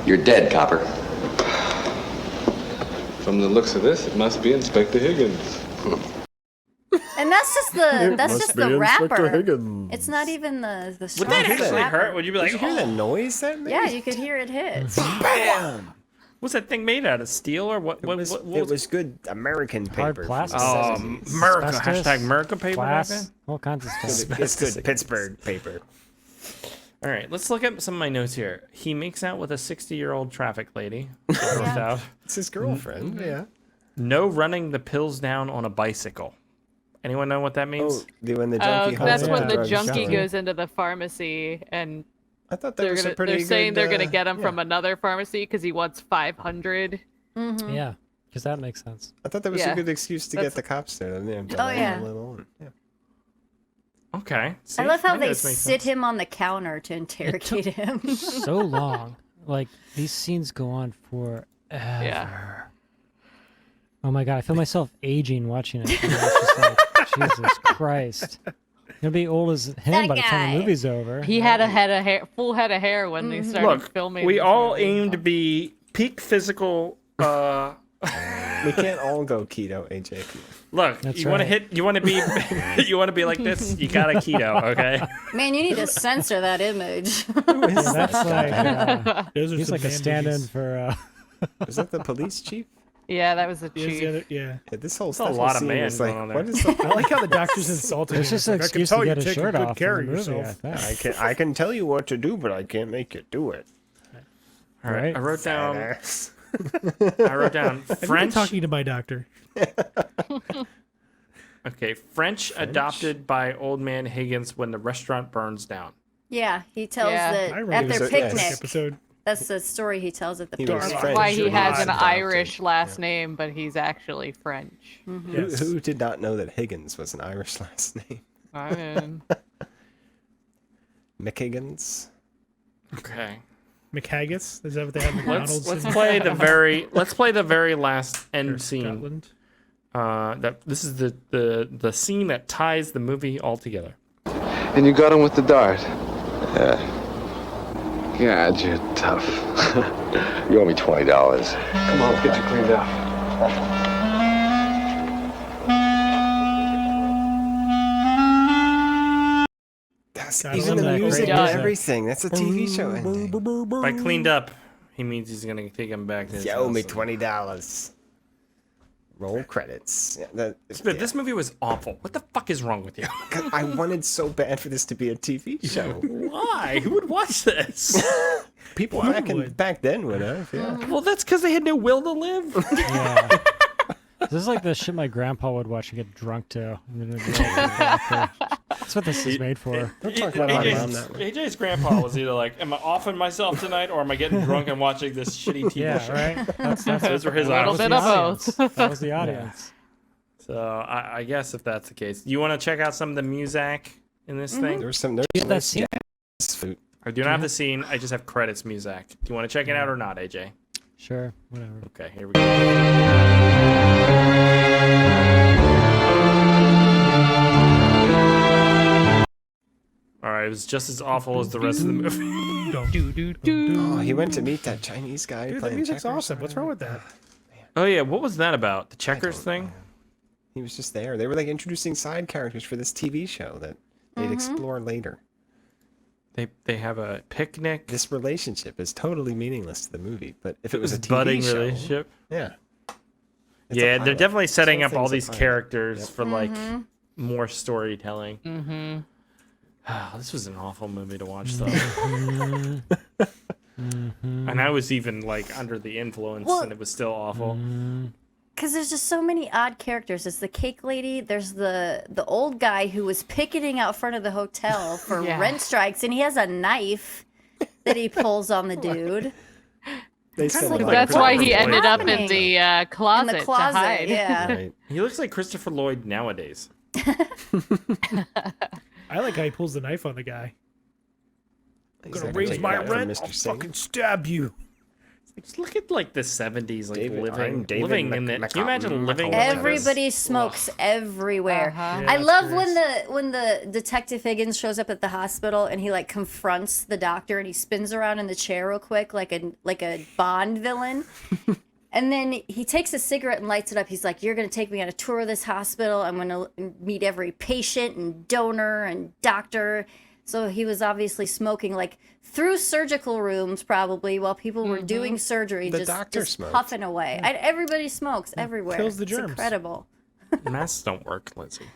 You're dead, copper. From the looks of this, it must be Inspector Higgins. And that's just the rapper. It's not even the Would strong that actually rapper. hurt? Would you be like, Did you hear the noise that made? Yeah, you could hear it hit. Bam! what's that thing made out of? Steel or what? It was good American Hard paper. plastic. America. Asbestos, Hashtag America paper. back glass, then? all kinds of stuff. It's good Pittsburgh paper. All right, let's look at some of my notes here. He makes out with a 60-year-old traffic lady. Yeah. It's his girlfriend. Yeah. No running the pills down on a bicycle. Anyone know what that means? Oh, when the junkie holds That's up when the drugs junkie down. goes into the pharmacy and I thought that was a pretty they're good. saying they're gonna get him yeah. from another pharmacy because he wants 500. Yeah, because that makes sense. I thought that was Yeah. a good excuse to get the cops there. Oh, yeah. Okay. See? I love how My they notes make sit sense. him on the counter to interrogate him. So long. Like, these scenes go on forever. Yeah. Oh my god, I feel myself aging watching it. It's just like, Jesus Christ. You'll be old as him That by the time guy. the movie's over. He had a head of hair, full head of hair when they started Look, filming. we this all movie. aim to be peak physical. We can't all go keto, AJ. Look, That's you want to right. hit, you want to be, you want to be like this. You gotta keto, okay? Man, you need to censor that image. Yeah, that's like, Those are he's some like a bandages. stand-in for, Is that the police chief? Yeah, that was the Yes, chief. the other- yeah. Yeah, this whole a stuff lot of scene man is like, going on there. what is the I like how the doctor's insulted. it's him. just an It's like, excuse I to can get tell his you shirt take good off care in the of movie, yourself. I think. I can tell you what to do, but I can't make you do it. All right. Right. I wrote down. Badass. I wrote down I've been French. talking to my doctor. Okay, French adopted by old man Higgins when the restaurant burns down. Yeah, he tells Yeah. that I at remember their this- yeah, picnic. episode. That's the story he tells at the He was picnic. French. Why he has an adopted. Irish last name, but he's actually French. Yes. Who did not know that Higgins was an Irish last name? I mean, McHiggins. Okay. McHaggis? Is that what they have? McDonald's Let's in play the very last end scene. Scotland? That this is the scene that ties the movie all together. And you got him with the dart. God, you're tough. You owe me $20. Come on, let's get you cleaned up. That's Gotta even love the that music great and music. everything. That's a TV show ending. By cleaned up, he means he's gonna take him back to his You owe me house. $20. Roll credits. Yeah, This movie was awful. What the fuck is wrong with you? I wanted so bad for this to be a TV show. Why? Who would watch this? People back then would have. Yeah. Well, that's because they had no will to live. Yeah. This is like the shit my grandpa would watch and get drunk to. That's what this is made for. Don't talk about my mom that way. AJ's grandpa was either like, am I offing myself tonight or am I getting drunk and watching this shitty TV show? Right? Those were his A little bit of both. That was the audience. So I guess if that's the case, you want to check out some of the music in this thing? There's some that scene? food. I do not have the scene. I just have credits music. Do you want to check it out or not, AJ? Sure, whatever. Okay, here we go. All right, it was just as awful as the rest of the movie. Oh, he went to meet that Chinese guy. Dude, the playing music's checkers. awesome. What's wrong with that? Oh yeah, what was that about? The checkers thing? He was just there. They were like introducing side characters for this TV show that they'd explore later. They have a picnic. This relationship is totally meaningless to the movie, but if it was a TV budding show, relationship. yeah. Yeah, they're definitely setting up all thing's a these pilot. characters for like more storytelling. Mm-hmm. This was an awful movie to watch, though. And I was even like under the influence, and it was still awful. Because there's just so many odd characters. There's the cake lady. There's the old guy who was picketing out front of the hotel for rent strikes, and he has a knife that he pulls on the dude. That's why he ended up in the closet. In the closet, to hide. yeah. Right. He looks like Christopher Lloyd nowadays. I like how he pulls the knife on the guy. I'm gonna Exactly. raise my Like that from rent. Mr. I'll Singh. fucking stab you. Just look at like the 70s, like I'm David living in the. Can you imagine living? like this? Everybody smokes everywhere. Yeah, I love when the Detective Higgins shows up at the hospital and he like confronts the doctor and he spins around in the chair real quick like a Bond villain. And then he takes a cigarette and lights it up. He's like, "You're going to take me on a tour of this hospital. I'm going to meet every patient and donor and doctor." So he was obviously smoking like through surgical rooms probably while people were doing surgery, The just doctor smoked. puffing away. Everybody smokes everywhere. Kills the It's germs. incredible. Masks don't work, Lindsay.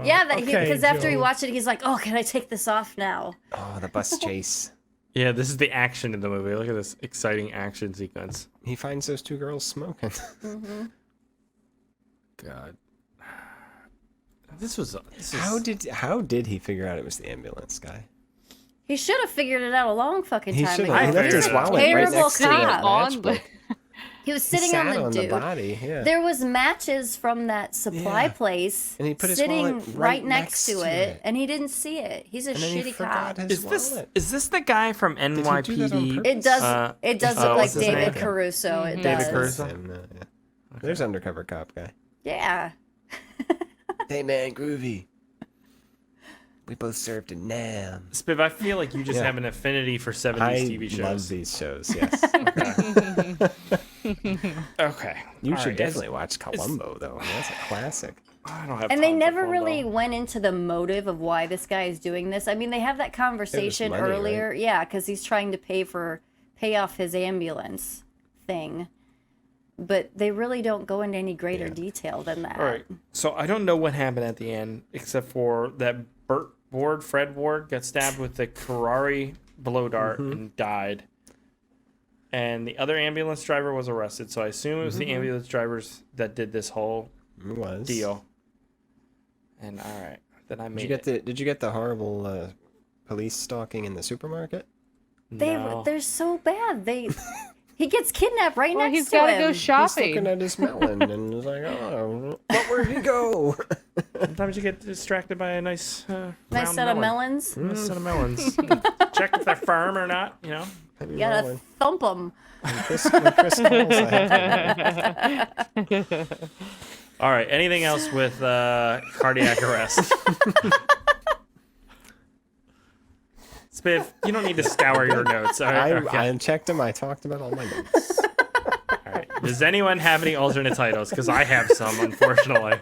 Yeah, Okay, because after he Joe. watched it, he's like, "Oh, can I take this off now?" Oh, the bus chase. Yeah, this is the action in the movie. Look at this exciting action sequence. He finds those two girls smoking. God. This was How did he figure out it was the ambulance guy? He should have figured it out a long fucking He time should ago. have. He left his figured it out. wallet right Terrible next to the cop. matchbook. He was He sitting sat on the dude. body. Yeah. There was matches from that supply Yeah. place And he put his sitting wallet right next to it, and he didn't see it. He's a And then he shitty forgot cop. his wallet. Is this the guy from he do that on NYPD? purpose? It does. It does look like what's his David name? Caruso. It David does. Caruso? And, yeah. There's undercover cop guy. Yeah. Hey man, groovy. We both served a Nam. Spiv, I feel like you just Yeah. have an affinity for 70s I TV shows. love these shows. Yes. Okay. You All should right, definitely watch Columbo, though. I mean, that's a classic. I don't have And they time for never Columbo. really went into the motive of why this guy is doing this. I mean, they have that conversation money, earlier. right? Yeah, because he's trying to pay off his ambulance thing. But they really don't go into any greater detail than that. All right. So I don't know what happened at the end, except for that Fred Ward got stabbed with the Ferrari blow dart and died. And the other ambulance driver was arrested. So I assume it was the ambulance drivers that did this whole deal. And all right, then I made Did you get the horrible police stalking in the supermarket? They're so bad. He gets kidnapped right Well, next he's to got to him. go He's shopping. looking at his melon and was like, "Oh, where'd he go?" Sometimes you get distracted by a nice, Nice round set of melon. melons. Nice set of melons. Check if they're firm or not. You know. You gotta thump them. Chris calls, I have to- All right. Anything else with cardiac arrest? Spiv, you don't need to scour your notes. All right. Okay. I checked them. I talked about all my notes. All right. Does anyone have any alternate titles? Because I have some, unfortunately.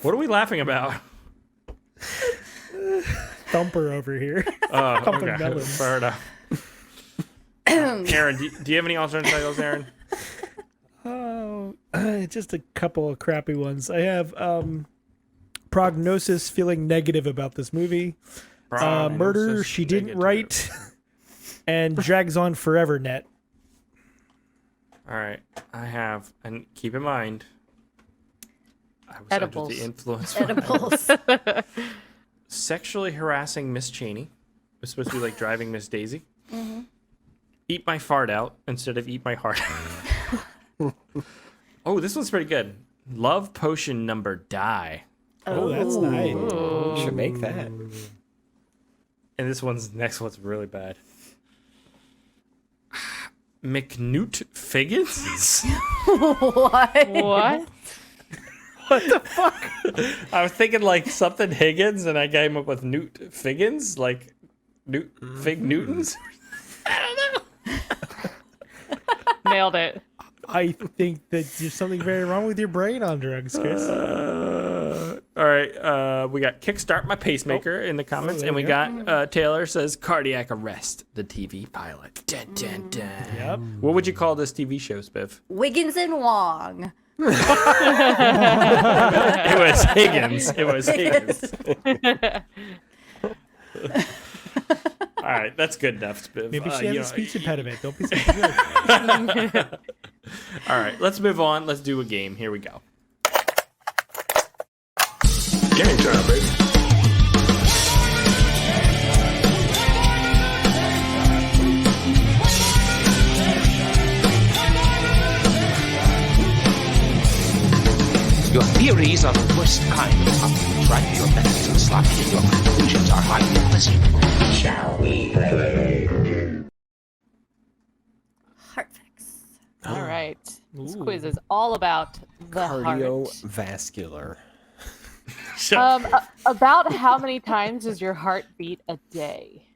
What are we laughing about? Thumper over here. Oh, Thumping okay. melons. Fair enough. Aaron, do you have any alternate titles, Aaron? Oh, just a couple of crappy ones. I have Prognosis, feeling negative about this movie. Murder She Didn't Write, and Drags On Forever Net. All right, I have, and keep in mind, I was Edibles. under the influence. Edibles. Sexually harassing Miss Cheney. It was supposed to be like driving Miss Daisy. Mm-hmm. Eat my fart out instead of eat my heart out. Oh, this one's pretty good. Love potion number die. Oh, that's nice. You should make that. And this next one's really bad. McNewt Figgins? What? What? What the fuck? I was thinking like something Higgins, and I came up with Newt Figgins, like Fig Newtons. I don't know. Nailed it. I think that there's something very wrong with your brain on drugs, Chris. All right, we got Kickstart My Pacemaker in the comments, and we got Taylor says Cardiac Arrest, the TV pilot. Dun, dun, dun. Yep. What would you call this TV show, Spiff? Wiggins and Wong. It was Higgins. It was Higgins. All right, that's good enough, Spiff. Maybe she has a speech impediment. Don't be so good. All right, let's move on. Let's do a game. Here we go. Game time, baby. Your theories are the worst kind. Try your best to slot in. Your conclusions are highly pleasant. Shall we play? Heartfix. All right. This quiz is all about the heart. Cardiovascular. About how many times does your heart beat a day?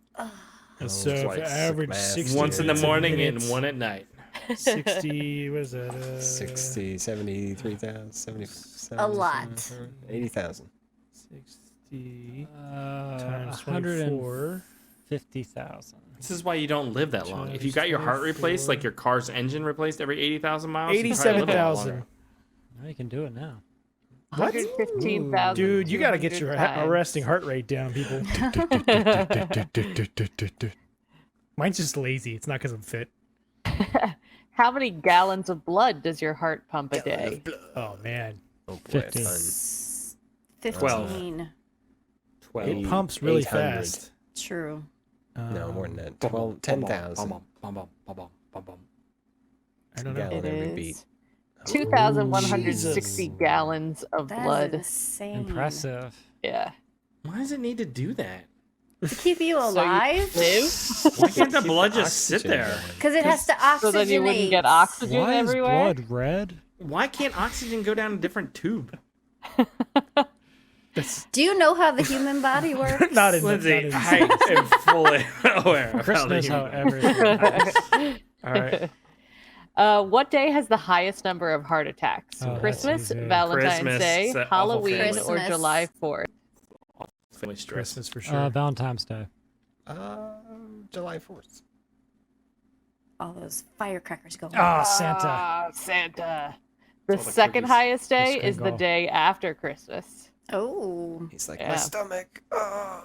So if average 60 once in the morning minutes, and one at night. 60, what is that? 60, 73,000, 70,000. A lot. 80,000. 60 times 150,000. 24. This is why you don't live that long. If you got your heart replaced, like your car's engine replaced every 80,000 miles, you probably live a lot longer. 87,000. Now you can do it now. What? 115,000. Dude, you gotta get your resting heart rate down, people. Mine's just lazy. It's not because I'm fit. How many gallons of blood does your heart pump a day? Oh, man. Oh, boy, 50. 15. 12. It pumps really 800. fast. True. No, more than that. 10,000. I don't know. Gallon It every is beat. 2,160 Jesus. gallons of That blood. is insane. Impressive. Yeah. Why does it need to do that? To keep you alive? Why can't the blood just sit there? Because it has to oxygenate. So then you wouldn't get oxygen Why is everywhere? blood red? Why can't oxygen go down a different tube? Do you know how the human body works? Not in Lindsay, not I am fully aware of Chris how the knows how human- everything works. All right. What day has the highest number of heart attacks? Oh, that's Christmas, easy. Valentine's Christmas, Day, it's that awful Halloween, family. or Christmas. July 4th? Family stress. Christmas for sure. Valentine's Day. July 4th. All those firecrackers going Oh, Santa. Ah, Santa. The All the second cookies. highest day The is the sprinkle. day after Christmas. Oh. He's like, Yeah. my stomach. Oh.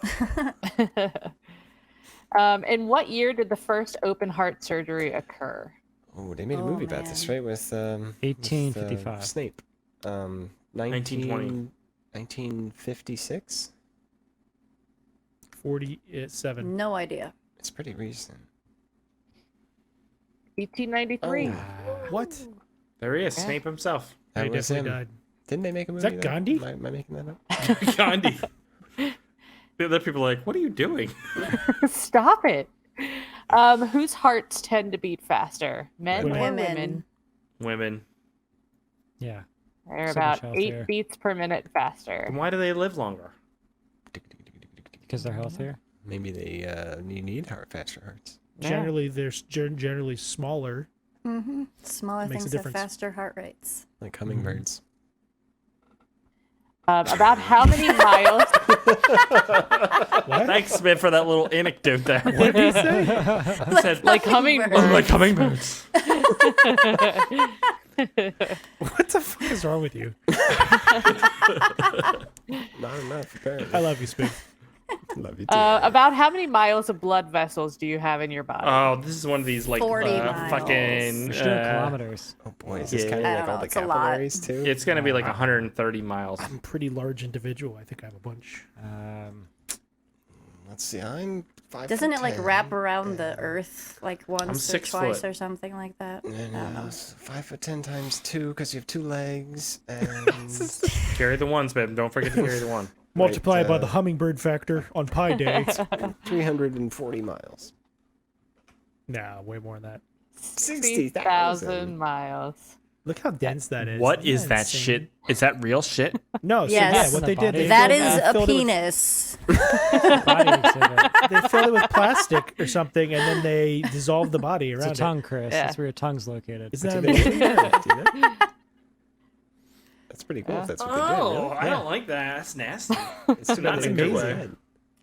In what year did the first open heart surgery occur? Oh, they made a Oh, movie about this, right? With 1855. Snape. 1920. 1956. 47. No idea. It's pretty recent. 1893. What? There he is, Yeah. Snape himself. That He was definitely him. died. Didn't they make a Is movie? that Gandhi? Am I making that up? Gandhi. The other people are like, what are you doing? Stop it. Whose hearts tend to beat faster? Men or Women. women? Women. Yeah. They're So about much 8 healthier. beats per minute faster. And why do they live longer? Because they're healthier. Maybe they need faster hearts. Yeah. Generally, they're generally smaller. Mm-hmm. Smaller Makes a things have difference. faster heart rates. Like hummingbirds. About how many miles? Thanks, Smith, for that little anecdote there. What did he say? He said, Like hummingbirds. like hummingbirds. What the fuck is wrong with you? Not enough, apparently. I love you, Spig. Love you too. About how many miles of blood vessels do you have in your body? Oh, this is one of these, like, 40 miles. fucking... We're doing kilometers. Oh boy, is this yeah. kind I of don't like all know, the it's a lot. capillaries too? It's going to be like 130 miles. I'm a pretty large individual. I think I have a bunch. Let's see, I'm 5'10". Doesn't it like wrap around the earth like once or 6 twice foot. or something like that? I don't know. 5'10" times 2 because you have 2 legs and Carry the ones, babe. Don't forget to carry the one. Multiply it by the hummingbird factor on Pi Day. 340 miles. Nah, way more than that. 60,000 miles. Look how dense that is. What Isn't is that insane? shit? Is that real shit? No, so Yes. yeah, what they did, they That filled- is they a filled it with- penis. Body exhibit. They filled it with plastic or something, and then they dissolved the body It's around a tongue, Chris. Yeah. That's where your tongue's located. Isn't that That's amazing? That's pretty cool if that's what they Oh, did. I don't like that. That's nasty. It's Not in a good way. amazing.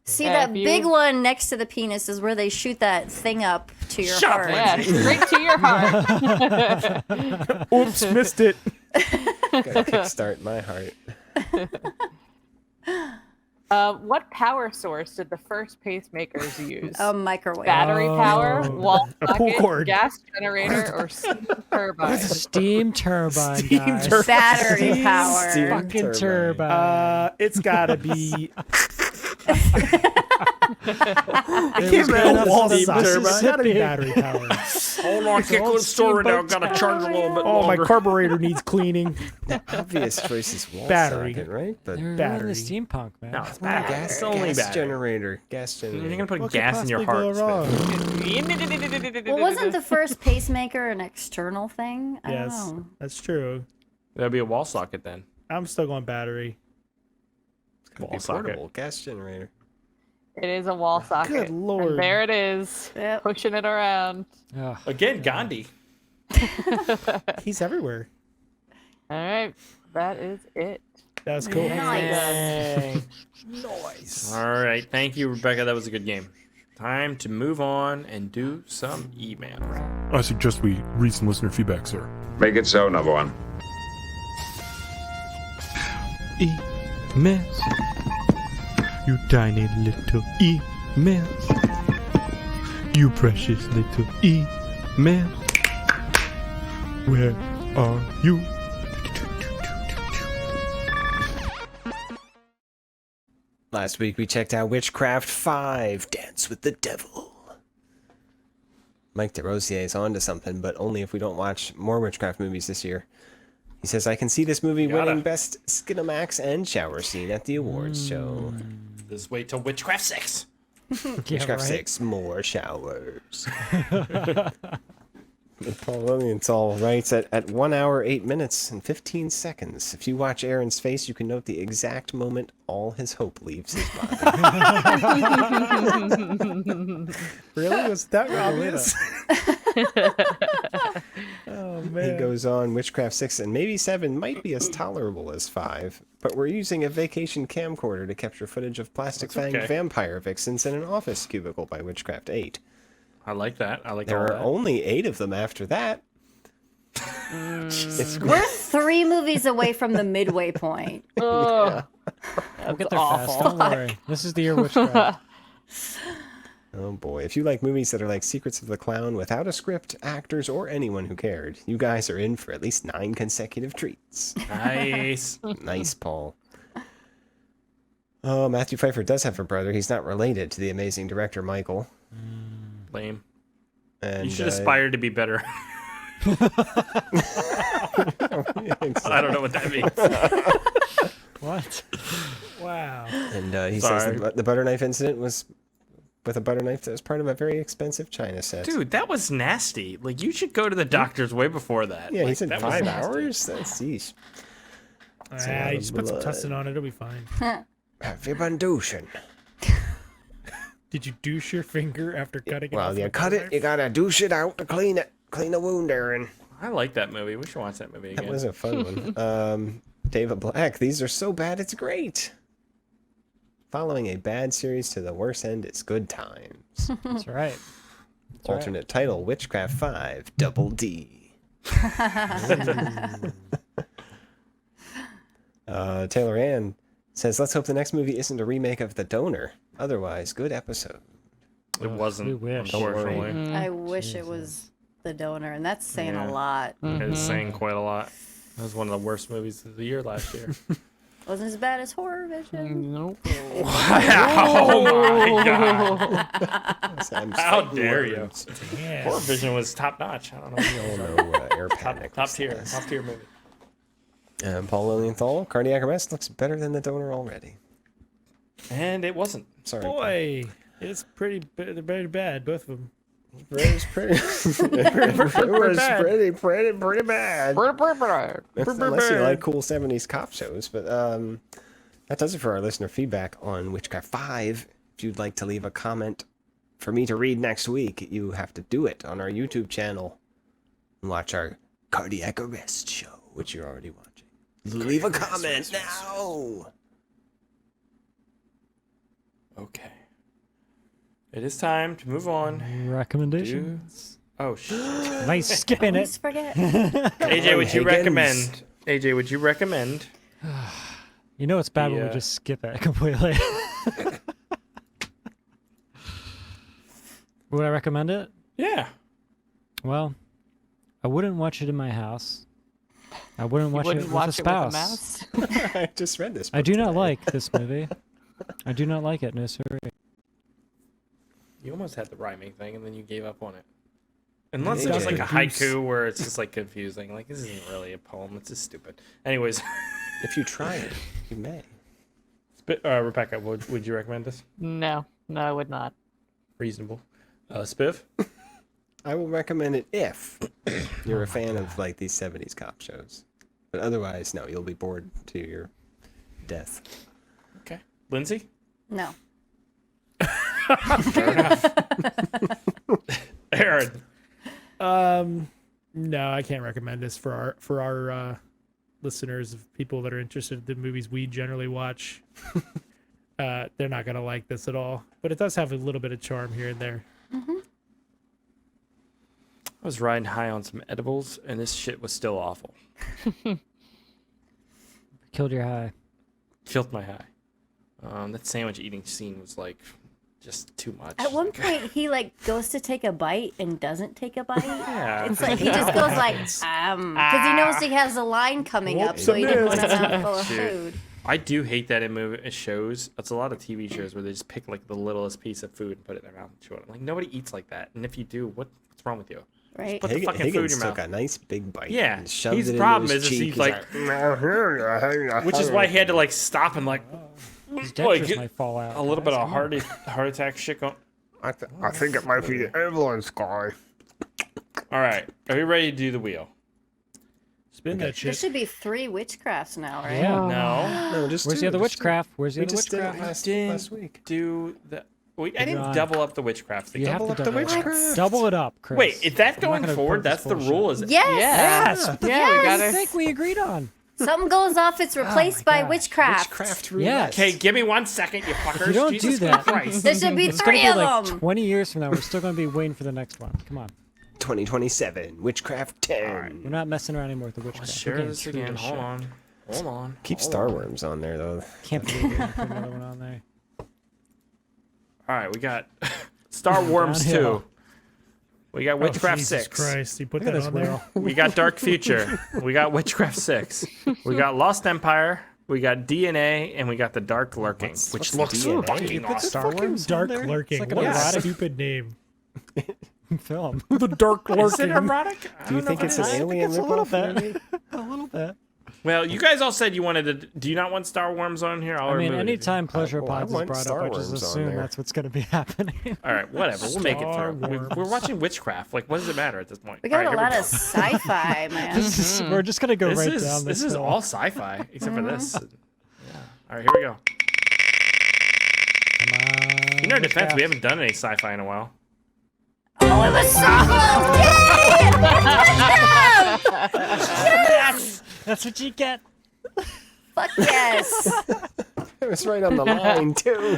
See, Yeah, that if you- big one next to the penis is where they shoot that thing up to your Shut up, heart. Yeah, straight to your heart. Oops, missed it. Gotta kickstart my heart. What power source did the first pacemakers use? A microwave. Battery power, wall A pull socket, cord. gas generator, or steam turbine? Steam turbine, Steam guys. turbine. Battery power. Steam Fucking turbine. It's gotta be. It was a enough wall steam socket. It's turbine. gotta be battery power. Hold on, can't go to the store right now. Gotta charge a little bit Oh, my longer. carburetor needs cleaning. Obvious choice is wall Battery. socket, right? But They're battery. running the steampunk, man. No, it's Come on, battery. gas, It's only gas battery. generator. Gas You're generator. gonna put What could gas in your possibly heart. go Smith. wrong? Well, wasn't the first pacemaker an external thing? I Yes, don't know. that's true. That'd be a wall socket then. I'm still going battery. Wall Be socket. portable gas generator. It is a wall socket. Good lord. And there it is, Yep. pushing it around. Ugh. Again, Gandhi. He's everywhere. All right, that is it. That was cool. Nice. All right. Thank you, Rebecca. That was a good game. Time to move on and do some email. I suggest we read some listener feedback, sir. Make it so, number one. Emails. You tiny little emails. You precious little emails. Where are you? Last week we checked out Witchcraft 5, Dance with the Devil. Mike DeRosier is onto something, but only if we don't watch more Witchcraft movies this year. He says, I can see this movie winning Best Skinamax and Shower Scene at the awards show. Just wait till Witchcraft 6. Witchcraft 6, more showers. Paul Lilienthal writes at 1 hour, 8 minutes, and 15 seconds. If you watch Aaron's face, you can note the exact moment all his hope leaves his body. Really? Was that obvious? Oh, man. He goes on, Witchcraft 6 and maybe 7 might be as tolerable as 5, but we're using a vacation camcorder to capture footage of plastic-fanged okay. vampire vixens in an office cubicle by Witchcraft 8. I like that. I like There all are that. only 8 of them after that. It's We're 3 movies away from the midway point. Oh, We'll get there fast. Don't worry. This is the year Witchcraft. Oh boy, if you like movies that are like Secrets of the Clown without a script, actors, or anyone who cared, you guys are in for at least 9 consecutive treats. Nice. Nice, Paul. Oh, Matthew Pfeiffer does have a brother. He's not related to the amazing director Michael. Lame. And, You should aspire to be better. I don't know what that means. What? Wow. And he Sorry. says the butter knife incident was with a butter knife that was part of a very expensive China set. Dude, that was nasty. Like, you should go to the doctors way before that. Yeah, he Like, said that was 5 nasty. hours? That's yeesh. That's a lot You of just put some blood. tussin on it, it'll be fine. Have you been douching? Did you douche your finger after cutting it off? Well, you with cut the it, you gotta douche it out to clean it. Clean the wound, Aaron. I like that movie. We should watch that movie again. That was a fun one. David Black, these are so bad it's great. Following a bad series to the worst end is good times. That's right. Alternate title, Witchcraft 5, Double D. Taylor Ann says, let's hope the next movie isn't a remake of The Donor. Otherwise, good episode. It wasn't, unfortunately. I wish it was The Donor, and that's saying a lot. It is saying quite a lot. That was one of the worst movies of the year last year. Wasn't as bad as Horror Vision. Nope. Wow. Oh my god. How dare you? Damn. Horror Vision was top notch. I don't know. Air Panic. Top tier movie. Paul Lilienthal, Cardiac Arrest looks better than The Donor already. And it wasn't. Sorry. Boy, it's pretty bad, both of them. It was pretty bad. Unless you like cool 70s cop shows. But that does it for our listener feedback on Witchcraft 5. If you'd like to leave a comment for me to read next week, you have to do it on our YouTube channel and watch our Cardiac Arrest show, which you're already watching. Leave a comment now. Okay. It is time to move on. Recommendations. Oh shit! Nice skipping it. Forget. AJ, would you recommend? AJ, would you recommend? You know it's bad when we just skip it completely. Would I recommend it? Yeah. Well, I wouldn't watch it in my house. I wouldn't watch it with a spouse. I just read this. I do not like this movie. I do not like it, no sir. You almost had the rhyming thing, and then you gave up on it. Unless it's just like a haiku where it's just like confusing. Like, this isn't really a poem. It's just stupid. Anyways. If you try it, you may. Rebecca, would you recommend this? No, I would not. Reasonable. Spiv? I will recommend it if you're a fan of like these 70s cop shows. But otherwise, no, you'll be bored to your death. Okay. Lindsay? No. Fair enough. Aaron? No, I can't recommend this for our listeners of people that are interested in the movies we generally watch. They're not gonna like this at all, but it does have a little bit of charm here and there. Mm-hmm. I was riding high on some edibles, and this shit was still awful. Killed your high. Killed my high. That sandwich eating scene was like just too much. At one point, he like goes to take a bite and doesn't take a bite. Yeah. It's like he just goes like, because he knows he has a line coming up, so he didn't want a mouthful of food. I do hate that in shows. It's a lot of TV shows where they just pick like the littlest piece of food and put it in their mouth and chew it. Like nobody eats like that, and if you do, what's wrong with you? Right. Just put the fucking food in Higgins your mouth. took a nice big bite. Yeah. And shoved His it problem into his is cheek. he's like, which is why he had to like stop and like, His dentures might fall out. a little bit of heart attack shit going. I think it might be the ambulance guy. All right, are you ready to do the wheel? Spin that There shit. should be 3 witchcrafts now, right? Yeah. No. just Where's two, the other just two. witchcraft? Where's the We other just did it witchcraft? last week. Do the. I didn't John. double up the witchcraft thing. You have Double to up the double it up. witchcraft. Double it up, Chris. Wait, is that I'm not going gonna forward? put this That's the bullshit. rule, is it? Yes. Yes. Yeah, we got I it. think we agreed on. Something goes off, it's replaced by witchcraft. Witchcraft Yeah. roulette. Okay, give me 1 second, you fuckers. You don't Jesus do that. Christ. There should be It's gonna 3 be of like them. 20 years from now. We're still gonna be waiting for the next one. Come on. 2027, Witchcraft 10. We're not messing around anymore with the witchcraft. Let's We're share getting this true to again. this Hold shit. on. Hold on. Keep Hold Star on. Worms on there, though. Can't believe we put another one on there. All right, we got Star Worms Downhill. 2. We got Witchcraft Jesus 6. Christ, you put Look at that this on there. wheel. We got Dark Future. We got Witchcraft 6. We got Lost Empire. We got DNA, and we got The Dark Lurking, which looks DNA? fucking awesome. Star Wars Dark on there? Lurking. It's like What an a erotic stupid name. film. The Dark Is it Lurking. erotic? I Do you don't know think if it's it an is. alien It's a little ripoff? bit. A little bit. Well, you guys all said you wanted to. Do you not want Star Worms on here? I'll I mean, remove it. anytime Pleasure well, I Pods is want brought Star up, I just Worms on assume there. that's what's going to be happening. All right, whatever. We'll make it Star through. We're Worms. watching Witchcraft. Like, what does it matter at this point? We got All a right, lot here of sci-fi, man. We're just going to go This right is down this this is hill. all sci-fi except for this. Yeah. All right, here we go. Come on, In our defense, witchcraft. we haven't done any sci-fi in a while. Oh, it was so close! Yay! That's what you get. Fuck yes. It was right on the line too.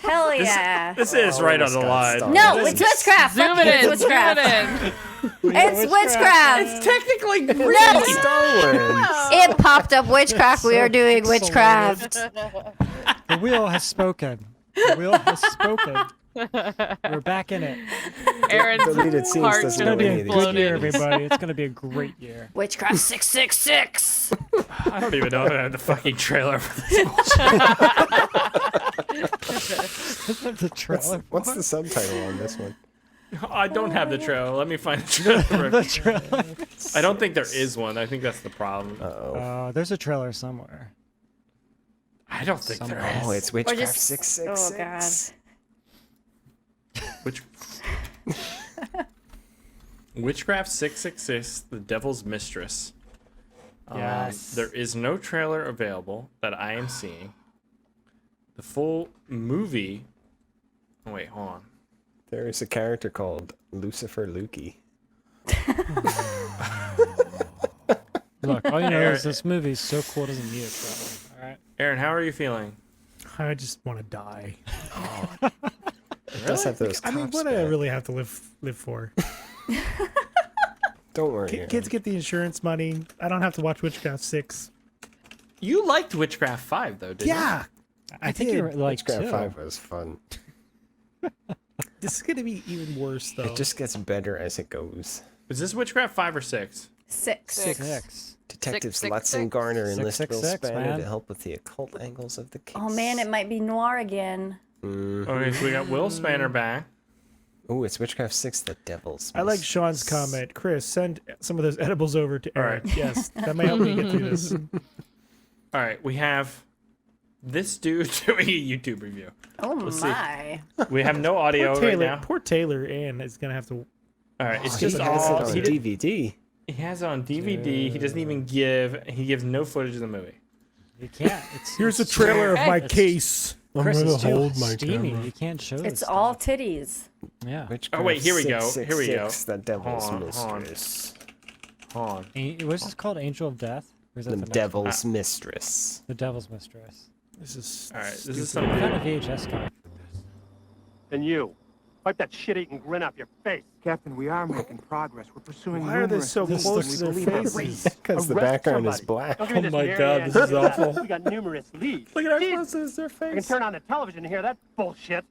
Hell yeah. This is right on the line. No, it's witchcraft. Zoom Fuck it you, in. it's Zoom it witchcraft. in. It's witchcraft. It's technically No, Star Wars. it popped up witchcraft. We are doing It's witchcraft. The wheel has spoken. The wheel has spoken. We're back in it. Aaron's Deleted scenes heart doesn't just It's gonna be a These good year, exploded. everybody. It's gonna be a great year. Witchcraft 666. I don't even know if I have the fucking trailer for this. The trailer. What's the subtitle on this one? I don't have the trailer. Let me find the trailer. The trailer. I don't think there is one. I think that's the problem. There's a trailer somewhere. I don't think there is. Oh, it's Or Witchcraft just 666. Oh god. Which... Witchcraft 666, The Devil's Mistress. Yes. There is no trailer available that I am seeing. The full movie... Oh, wait, hold on. There is a character called Lucifer Lukey. Look, all you know is this movie's so cool it doesn't need a trailer. All right. Aaron, how are you feeling? I just want to die. It does have those I mean, cops what do I back. really have to live for? Don't worry. Kids get the insurance money. I don't have to watch Witchcraft 6. You liked Witchcraft 5, though, didn't Yeah. I think did. you're like Witchcraft two. 5 was fun. This is going to be even worse, though. It just gets better as it goes. you? Is this Witchcraft 5 or 6? 6. Six. Detectives Six, Lutz six, and Garner six. enlist Six, Will six, Spanner man. to help with the occult angles of the case. Oh man, it might be noir again. Okay, so we got Will Spanner back. Oh, it's Witchcraft 6, The Devil's I like Mistress. Sean's comment. Chris, send some of those edibles over to All Aaron. right. Yes, that might help me get through this. All right, we have this dude doing a YouTube review. Oh Let's see. my. We have no audio Poor right Taylor, now. poor Taylor Ann is going to have to... All right, it's He just has all it on he, did- DVD. he has it on DVD. He doesn't even give. He gives no footage of the movie. You can't. It's, Here's a it's trailer of my it's- case. Chris, I'm it's gonna too hold my steamy. camera. You can't show It's this all stuff. titties. Yeah. Oh wait, here we go. Here we go. 666, The Devil's Hold on, Mistress. Hold on. What's this called? Angel of Death? Or is that The next Devil's Mistress. one? The Devil's Mistress. This is... All right, this is What something. kind of VHS copy? And you, wipe that shit-eating grin off your face. Captain, we are making progress. We're pursuing Why are they so This close looks to their believe our faces? race. Because the Arrest background is somebody. black. Don't give me Oh my Mary God, Ann this is business. awful. We got numerous leads. Look at how Jeez, close is their I can face. turn on the television to hear that bullshit.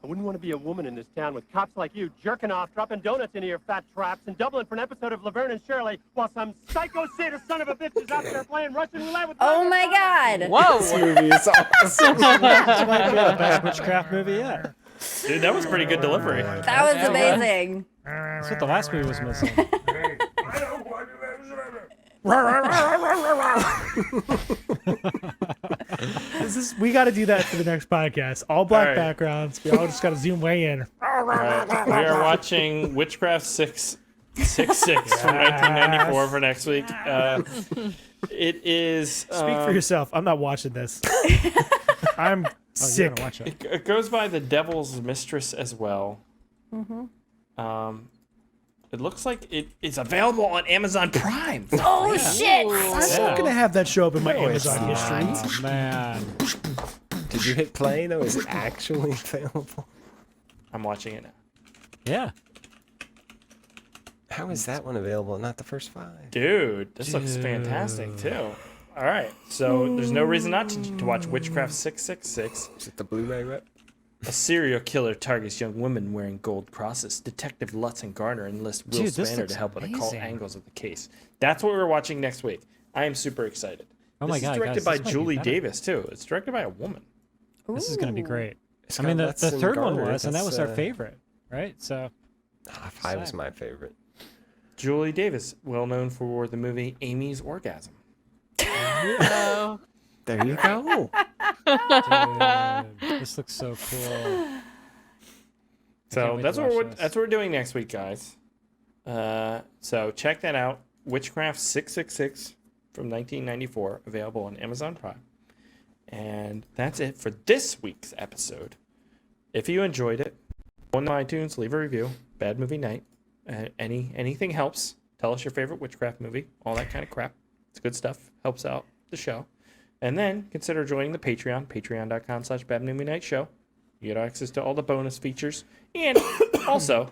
I wouldn't want to be a woman in this town with cops like you jerking off, dropping donuts into your fat traps, and doubling for an episode of Laverne and Shirley while some psycho sadist son of a bitch is out there playing Russian roulette with... Oh my god. Whoa. This movie is awesome. This might be the best witchcraft movie yet. Dude, that was pretty good delivery. That was amazing. That's what the last movie was missing. We got to do that for the next podcast. All black All right. backgrounds. We all just got to zoom way in. All right, we are watching Witchcraft 666 from 1994 for next week. It is. Speak for yourself. I'm not watching this. I'm Oh, you sick. gotta watch it. It goes by The Devil's Mistress as well. It looks like it's available on Amazon Prime. Oh shit. I'm not gonna have that show up in my No, it's Amazon history. Oh, man. Did you hit play though? Is it actually available? I'm watching it now. Yeah. How is that one available? Not the first 5. Dude, this looks fantastic too. All right, so there's no reason not to watch Witchcraft 666. Is it the Blu-ray rep? A serial killer targets young women wearing gold crosses. Detective Lutz and Garner enlist Will Dude, this Spanner looks to help with occult amazing. angles of the case. That's what we're watching next week. I am super excited. Oh my this God, is directed guys, by this might be Julie better. Davis too. It's directed by a woman. This is gonna be great. It's I mean, got the Lutz and third one Garner. was, and that was our That's, favorite, right? So 5 was my favorite. Julie Davis, well known for the movie Amy's Orgasm. Oh. There you go. dude, this looks so cool. So can't wait that's to what watch we're this. that's what we're doing next week, guys. So check that out. Witchcraft 666 from 1994, available on Amazon Prime. And that's it for this week's episode. If you enjoyed it, go on iTunes, leave a review. Bad Movie Night. Anything helps. Tell us your favorite witchcraft movie. All that kind of crap. It's good stuff. Helps out the show. And then consider joining the Patreon, patreon.com/badmovienightshow. You get access to all the bonus features. And also,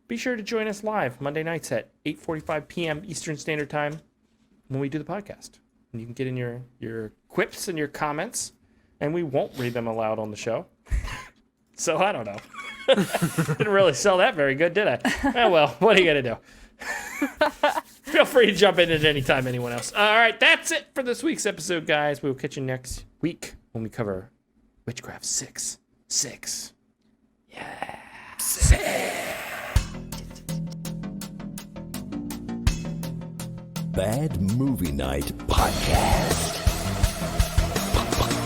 be sure to join us live Monday nights at 8:45 p.m. Eastern Standard Time when we do the podcast. And you can get in your quips and your comments, and we won't read them aloud on the show. So I don't know. Didn't really sell that very good, did I? Oh, well, what are you going to do? Feel free to jump in at any time, anyone else. All right, that's it for this week's episode, guys. We will catch you next week when we cover Witchcraft 6. Yeah. 6. Bad Movie Night Podcast.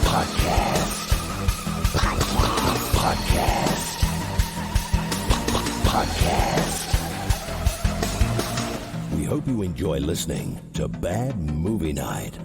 Podcast. We hope you enjoy listening to Bad Movie Night.